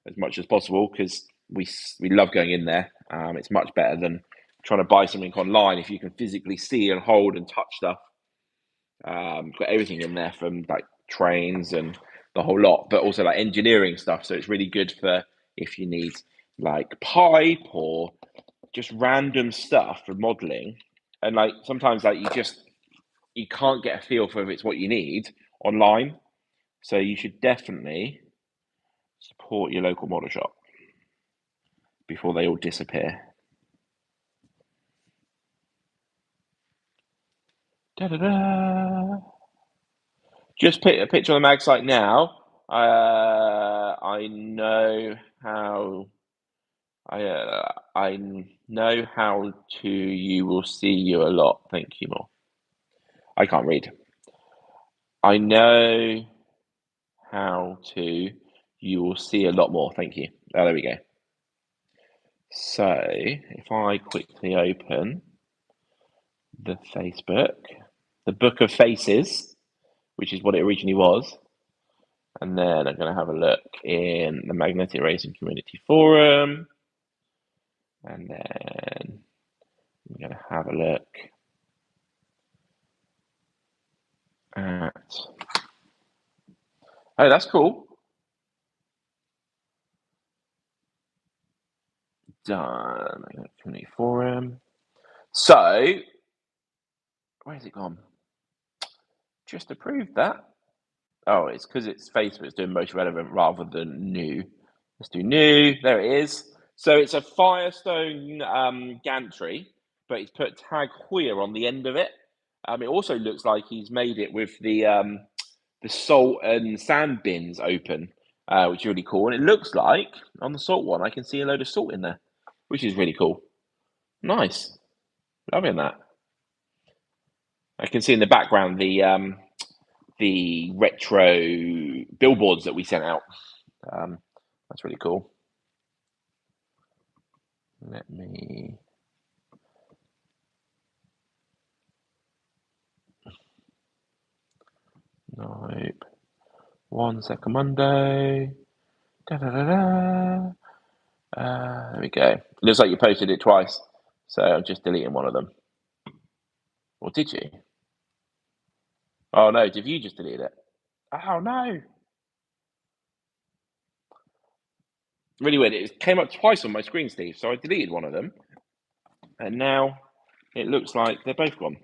as much as possible because we love going in there. It's much better than trying to buy something online if you can physically see and hold and touch stuff. Got everything in there from like trains and the whole lot, but also like engineering stuff. So it's really good for if you need like pipe or just random stuff for modeling. And like sometimes like you can't get a feel for if it's what you need online. So you should definitely support your local model shop before they all disappear. Da-da-da. Just put a picture on the mag site now. I know how. I know how to. You will see you a lot. Thank you, more. I can't read. I know how to. You will see a lot more. Thank you. Oh, there we go. So if I quickly open the Facebook, the Book of Faces, which is what it originally was, and then I'm going to have a look in the Magnetic Racing Community Forum, and then I'm going to have a look at. Oh, that's cool. Done. Magnetic Community Forum. So, where's it gone? Just approved that. Oh, it's because it's Facebook. It's doing most relevant rather than new. Let's do new. There it is. So it's a Firestone gantry, but he's put Tag Heuer on the end of it. It also looks like he's made it with the salt and sand bins open, which is really cool. And it looks like on the salt one, I can see a load of salt in there, which is really cool. Nice, loving that. I can see in the background the retro billboards that we sent out. That's really cool. Let me. Nope. 1 second Monday. Da, da, da, da. There we go. It looks like you posted it twice, so I'm just deleting one of them. Or did you? Oh no, did you just delete it? Oh no. Really weird. It came up twice on my screen, Steve, so I deleted one of them. And now it looks like they're both gone.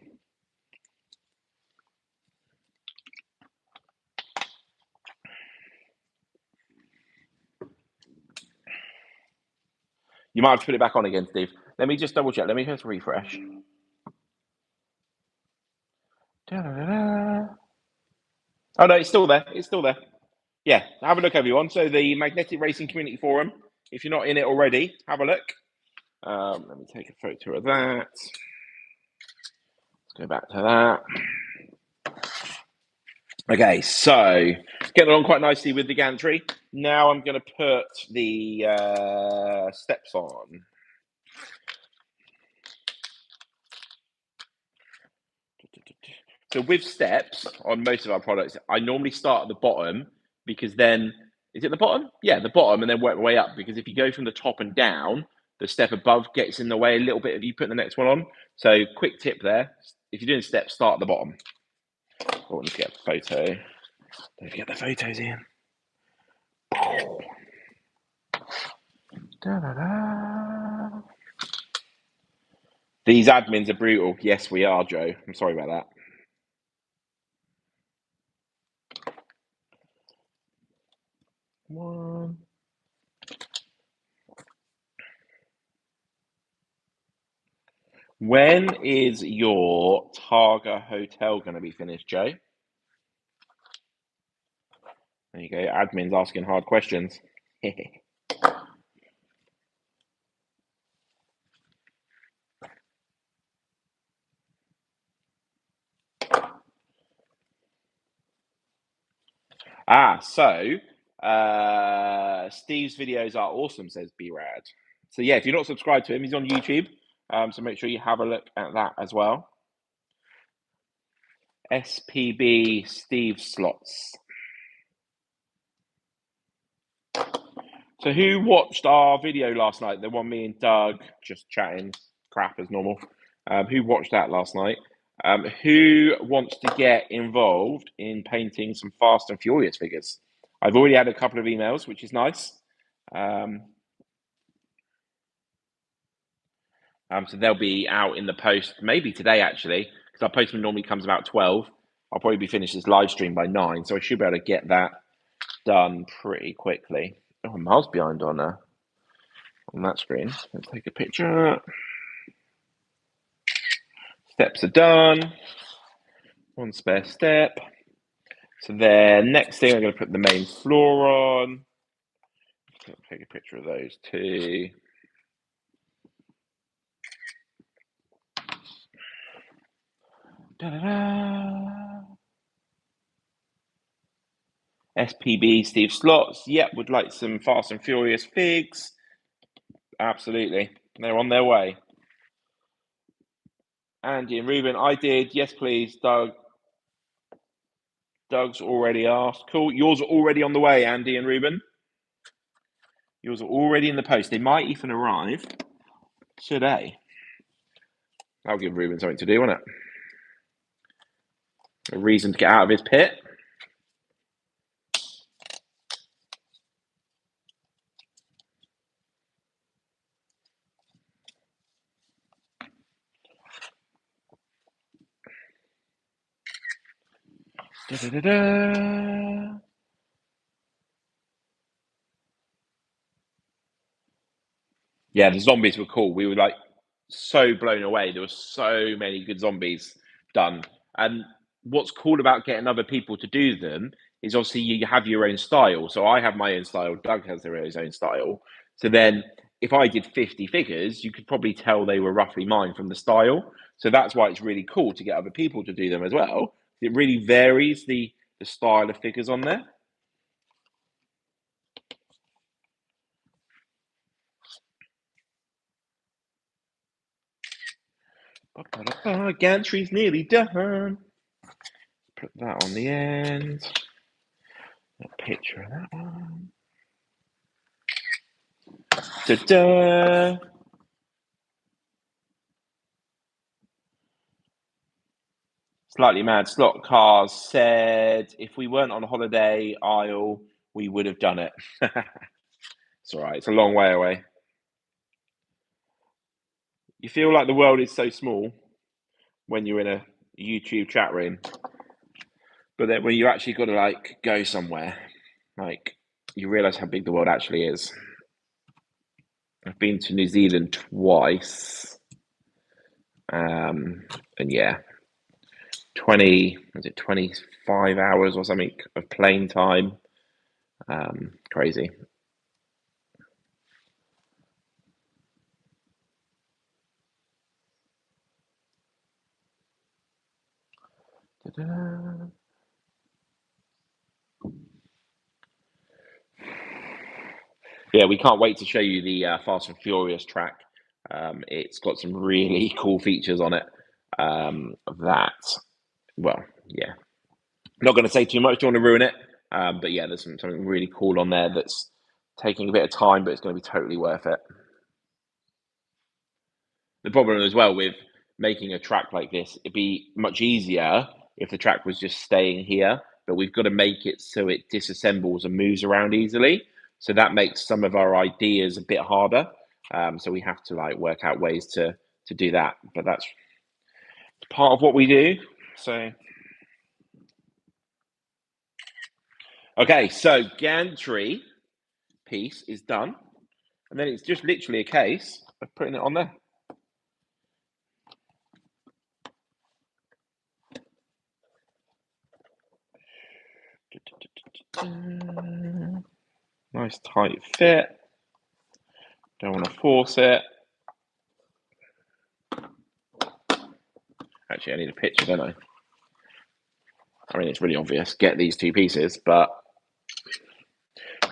You might have to put it back on again, Steve. Let me just double check. Let me just refresh. Da-da-da-da. Oh no, it's still there. It's still there. Yeah, have a look, everyone. So the Magnetic Racing Community Forum. If you're not in it already, have a look. Let me take a photo of that. Let's go back to that. Okay, so getting along quite nicely with the gantry. Now I'm going to put the steps on. So with steps on most of our products, I normally start at the bottom because then is it the bottom? Yeah, the bottom, and then work my way up. Because if you go from the top and down, the step above gets in the way a little bit of you putting the next one on. So quick tip there: if you're doing steps, start at the bottom. Oh, let's get a photo. Don't forget the photos, Ian. Da-da-da. These admins are brutal. Yes, we are, Joe. I'm sorry about that. One. When is your Targa hotel going to be finished, Joe? There you go. Admin's asking hard questions. So Steve's videos are awesome, says B-Rad. So yeah, if you're not subscribed to him, he's on YouTube. So make sure you have a look at that as well. SPB Steve Slots. So who watched our video last night? The one me and Doug just chatting crap as normal. Who watched that last night? Who wants to get involved in painting some Fast and Furious figures? I've already had a couple of emails, which is nice. So they'll be out in the post maybe today, actually, because our postman normally comes about 12. I'll probably be finished this live stream by 9, so I should be able to get that done pretty quickly. Oh, I'm miles behind on that screen. Let's take a picture. Steps are done. One spare step. So then next thing, I'm going to put the main floor on. Take a picture of those two. Da-da-da. SPB Steve Slots. Yep, would like some Fast and Furious figs. Absolutely. They're on their way. Andy and Ruben, I did. Yes, please. Doug's already asked. Cool. Yours are already on the way, Andy and Ruben. Yours are already in the post. They might even arrive today. That'll give Ruben something to do, won't it? A reason to get out of his pit. Da-da-da-da. Yeah, the zombies were cool. We were like so blown away. There were so many good zombies done. And what's cool about getting other people to do them is obviously you have your own style. So I have my own style. Doug has his own style. So then if I did 50 figures, you could probably tell they were roughly mine from the style. So that's why it's really cool to get other people to do them as well. It really varies the style of figures on there. Gantry's nearly done. Put that on the end. A picture of that one. Ta-da! Slightly Mad Slot Cars said, if we weren't on holiday aisle, we would have done it. It's all right. It's a long way away. You feel like the world is so small when you're in a YouTube chat room, but then when you actually got to like go somewhere, like you realize how big the world actually is. I've been to New Zealand twice, and yeah, 25 hours or something of plane time. Crazy. Ta-da. Yeah, we can't wait to show you the Fast and Furious track. It's got some really cool features on it. That well, yeah. Not going to say too much. Don't want to ruin it. But yeah, there's something really cool on there that's taking a bit of time, but it's going to be totally worth it. The problem as well with making a track like this, it'd be much easier if the track was just staying here, but we've got to make it so it disassembles and moves around easily. So that makes some of our ideas a bit harder. So we have to like work out ways to do that. But that's part of what we do. So okay, so gantry piece is done, and then it's just literally a case of putting it on there. Nice tight fit. Don't want to force it. Actually, I need a picture, don't I? I mean, it's really obvious. Get these two pieces, but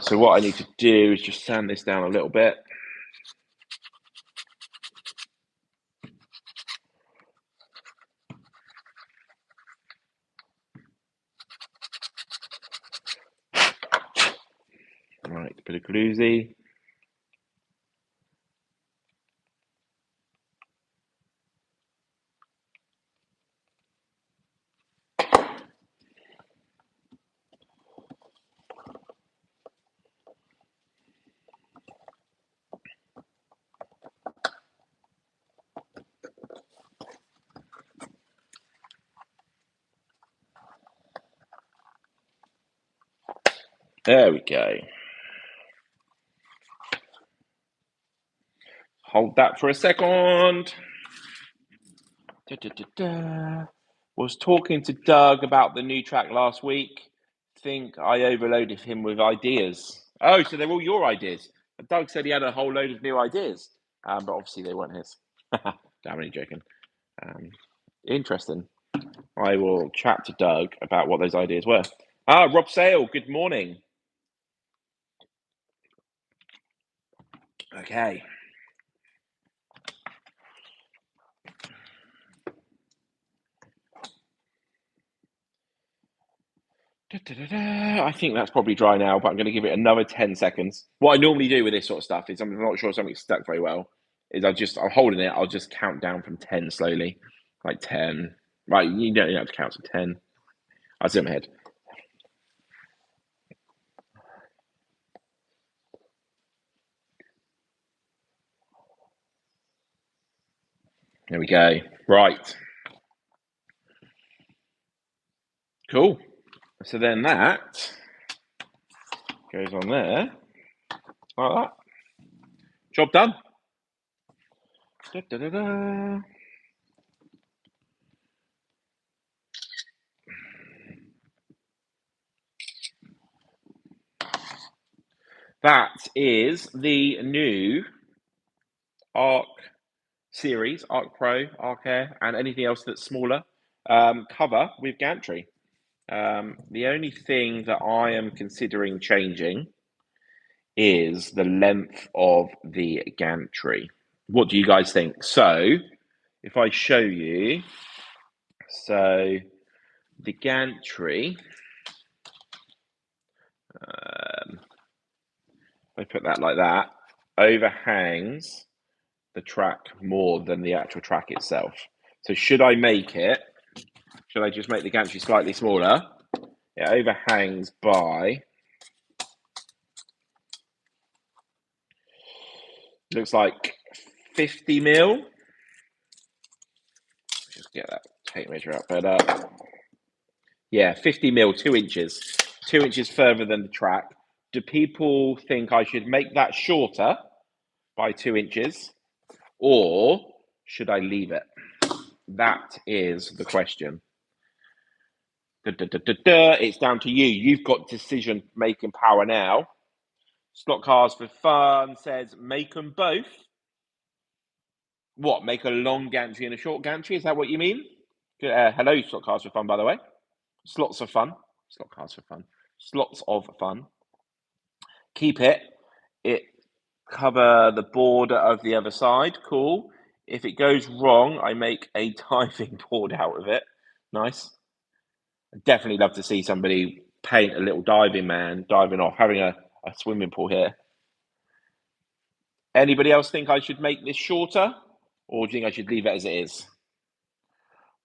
so what I need to do is just sand this down a little bit. Right, a bit of gluesy. There we go. Hold that for a second. Da, da, da, da. Was talking to Doug about the new track last week. Think I overloaded him with ideas. Oh, so they're all your ideas. Doug said he had a whole load of new ideas, but obviously they weren't his. I'm only joking. Interesting. I will chat to Doug about what those ideas were. Rob Sale, good morning. Okay. I think that's probably dry now, but I'm going to give it another 10 seconds. What I normally do with this sort of stuff is I'm not sure something's stuck very well. Is I'm holding it, I'll just count down from 10 slowly. Like 10. Right, you don't have to count to 10. I'll zoom ahead. There we go. Right. Cool. So then that goes on there. Like that. Job done. Da, da, da, da. That is the new Arc series, Arc Pro, Arc Air, and anything else that's smaller cover with gantry. The only thing that I am considering changing is the length of the gantry. What do you guys think? So, if I show you, so the gantry, if I put that like that, overhangs the track more than the actual track itself. So, should I just make the gantry slightly smaller? It overhangs by, looks like 50 mil. Just get that tape measure up better. Yeah, 50 mil, 2 inches. 2 inches further than the track. Do people think I should make that shorter by 2 inches, or should I leave it? That is the question. It's down to you. You've got decision making power now. Slot Cars for Fun says make them both. What, make a long gantry and a short gantry? Is that what you mean? Hello, Slot Cars for Fun, by the way. Slots of fun. Slot Cars for Fun. Slots of fun. Keep it cover the border of the other side. Cool. If it goes wrong, I make a diving board out of it. Nice. Definitely love to see somebody paint a little diving man diving off, having a swimming pool here. Anybody else think I should make this shorter, or do you think I should leave it as it is?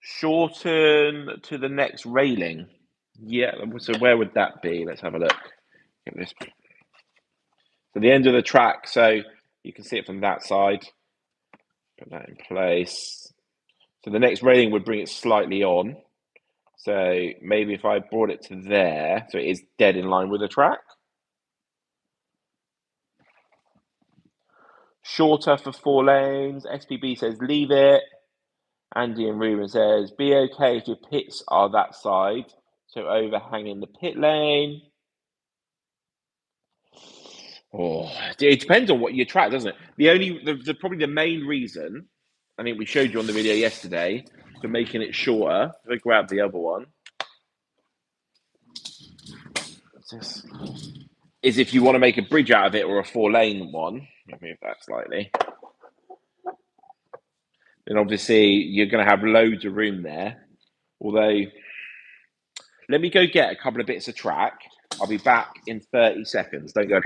Shorten to the next railing. Yeah, so where would that be? Let's have a look. Get this. So the end of the track, so you can see it from that side. Put that in place. So the next railing would bring it slightly on. So maybe if I brought it to there, so it is dead in line with the track. Shorter for 4 lanes. SPB says leave it. Andy and Ruben says be okay if your pits are that side, so overhanging the pit lane. Oh, it depends on what your track, doesn't it? Probably the main reason, I think we showed you on the video yesterday, for making it shorter. If I grab the other one, is if you want to make a bridge out of it or a 4 lane one. Let me move that slightly. Then obviously you're going to have loads of room there. Although, let me go get a couple of bits of track. I'll be back in 30 seconds. Don't go.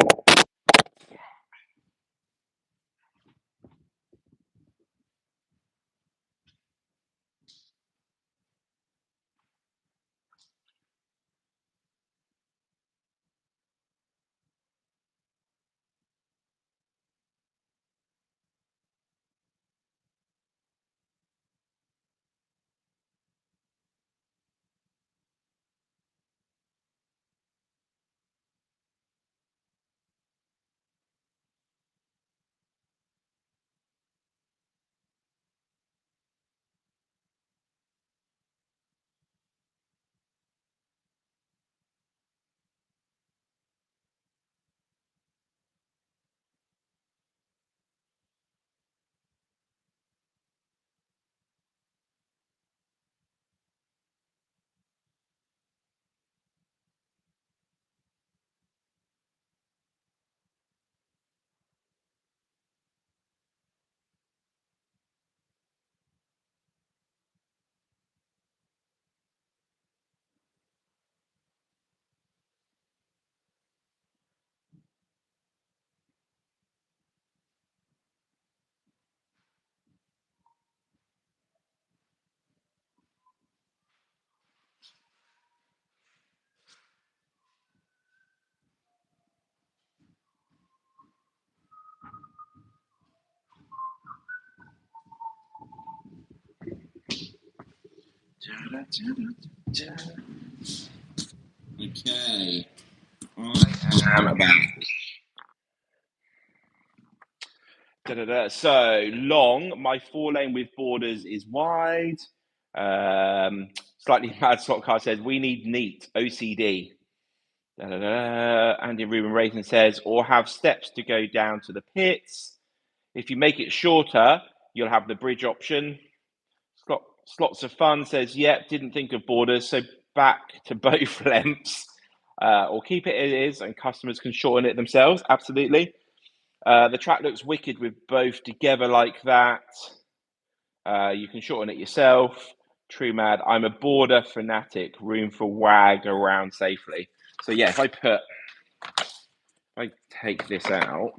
Okay, I am back. So long, my 4 lane with borders is wide. Slightly mad slot car says we need neat OCD. Andy Ruben Rayton says, or have steps to go down to the pits. If you make it shorter, you'll have the bridge option. Slots of fun says, yep, didn't think of borders, so back to both lengths. Or keep it as it is, and customers can shorten it themselves. Absolutely. The track looks wicked with both together like that. You can shorten it yourself. True Mad, I'm a border fanatic. Room for wag around safely. So yeah, if I take this out,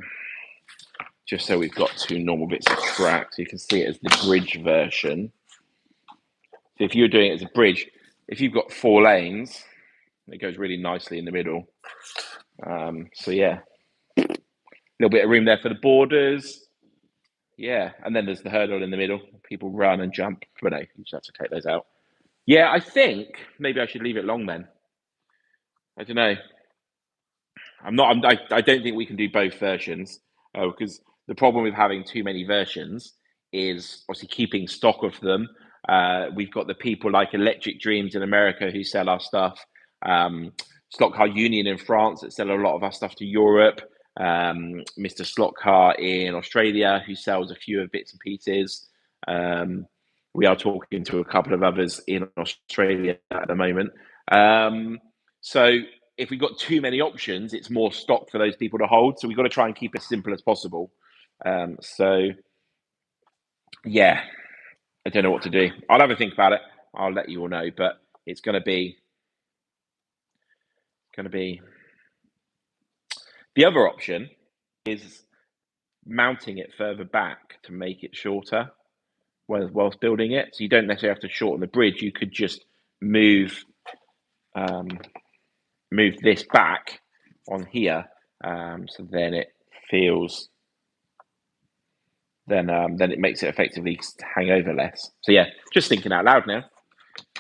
just so we've got two normal bits of track, so you can see it as the bridge version. So if you're doing it as a bridge, if you've got 4 lanes, it goes really nicely in the middle. So yeah, a little bit of room there for the borders. Yeah, and then there's the hurdle in the middle. People run and jump. But no, you just have to take those out. Yeah, I think maybe I should leave it long then. I don't know. I don't think we can do both versions because the problem with having too many versions is obviously keeping stock of them. We've got the people like Electric Dreams in America who sell our stuff. Slot Car Union in France that sell a lot of our stuff to Europe. Mr. Slot Car in Australia who sells a few of bits and pieces. We are talking to a couple of others in Australia at the moment. So if we've got too many options, it's more stock for those people to hold. So we've got to try and keep it as simple as possible. So yeah, I don't know what to do. I'll have a think about it. I'll let you all know, but it's going to be going to be the other option is mounting it further back to make it shorter whilst building it. So you don't necessarily have to shorten the bridge. You could just move move this back on here, so then it feels then it makes it effectively hang over less. So yeah, just thinking out loud now.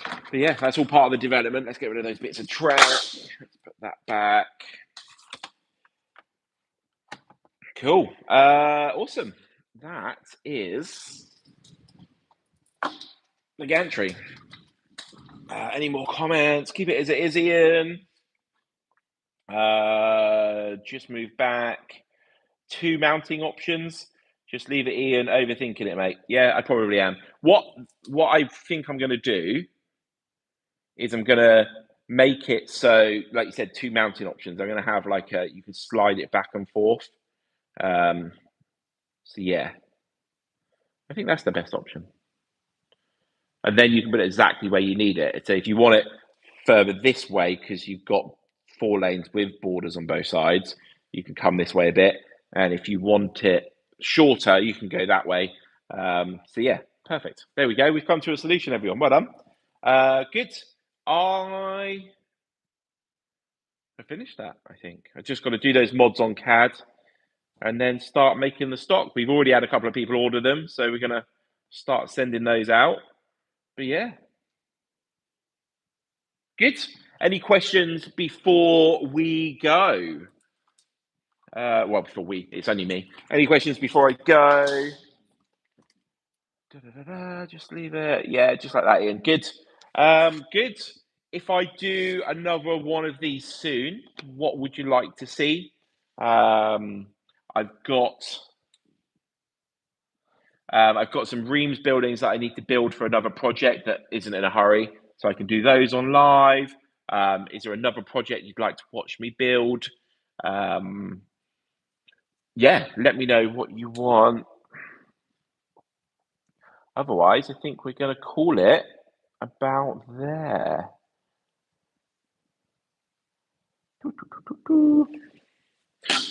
But yeah, that's all part of the development. Let's get rid of those bits of trout. Let's put that back. Cool. Awesome. That is the gantry. Any more comments? Keep it as it is, Ian. Just move back. 2 mounting options. Just leave it, Ian. Overthinking it, mate. Yeah, I probably am. What I think I'm going to do is I'm going to make it so, like you said, 2 mounting options. I'm going to have like you can slide it back and forth. So yeah, I think that's the best option. And then you can put it exactly where you need it. So if you want it further this way because you've got 4 lanes with borders on both sides, you can come this way a bit. And if you want it shorter, you can go that way. So yeah, perfect. There we go. We've come to a solution, everyone. Well done. Good. I finished that, I think. I just got to do those mods on CAD and then start making the stock. We've already had a couple of people order them, so we're going to start sending those out. But yeah. Good. Any questions before we go? Well, it's only me. Any questions before I go? Just leave it. Yeah, just like that, Ian. Good. Good. If I do another one of these soon, what would you like to see? I've got some Reams buildings that I need to build for another project that isn't in a hurry, so I can do those on live. Is there another project you'd like to watch me build? Yeah, let me know what you want. Otherwise, I think we're going to call it about there.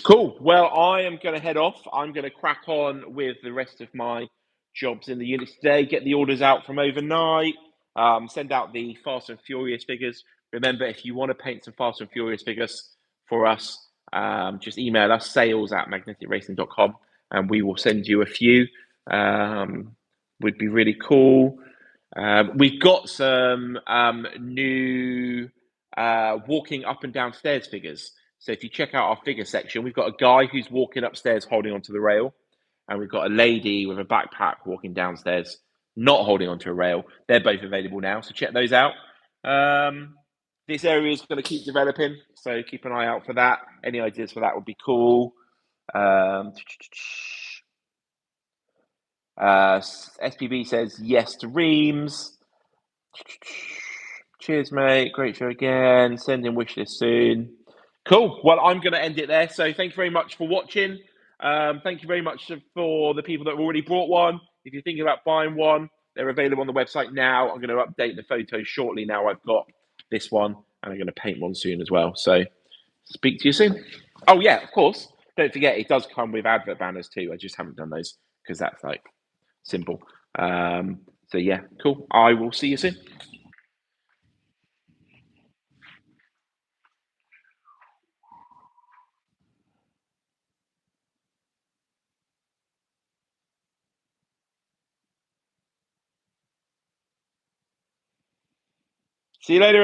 Cool. Well, I am going to head off. I'm going to crack on with the rest of my jobs in the unit today, get the orders out from overnight, send out the Fast and Furious figures. Remember, if you want to paint some Fast and Furious figures for us, just email us, sales@magneticracing.com, and we will send you a few. Would be really cool. We've got some new walking up and down stairs figures. So if you check out our figure section, we've got a guy who's walking upstairs holding onto the rail, and we've got a lady with a backpack walking downstairs, not holding onto a rail. They're both available now, so check those out. This area is going to keep developing, so keep an eye out for that. Any ideas for that would be cool. SPB says yes to Reams. Cheers, mate. Great show again. Send in wish list soon. Cool. Well, I'm going to end it there. So thank you very much for watching. Thank you very much for the people that have already bought one. If you're thinking about buying one, they're available on the website now. I'm going to update the photos shortly now I've got this one, and I'm going to paint one soon as well. So speak to you soon. Oh, yeah, of course. Don't forget, it does come with advert banners too. I just haven't done those because that's like simple. So yeah, cool. I will see you soon. See you later.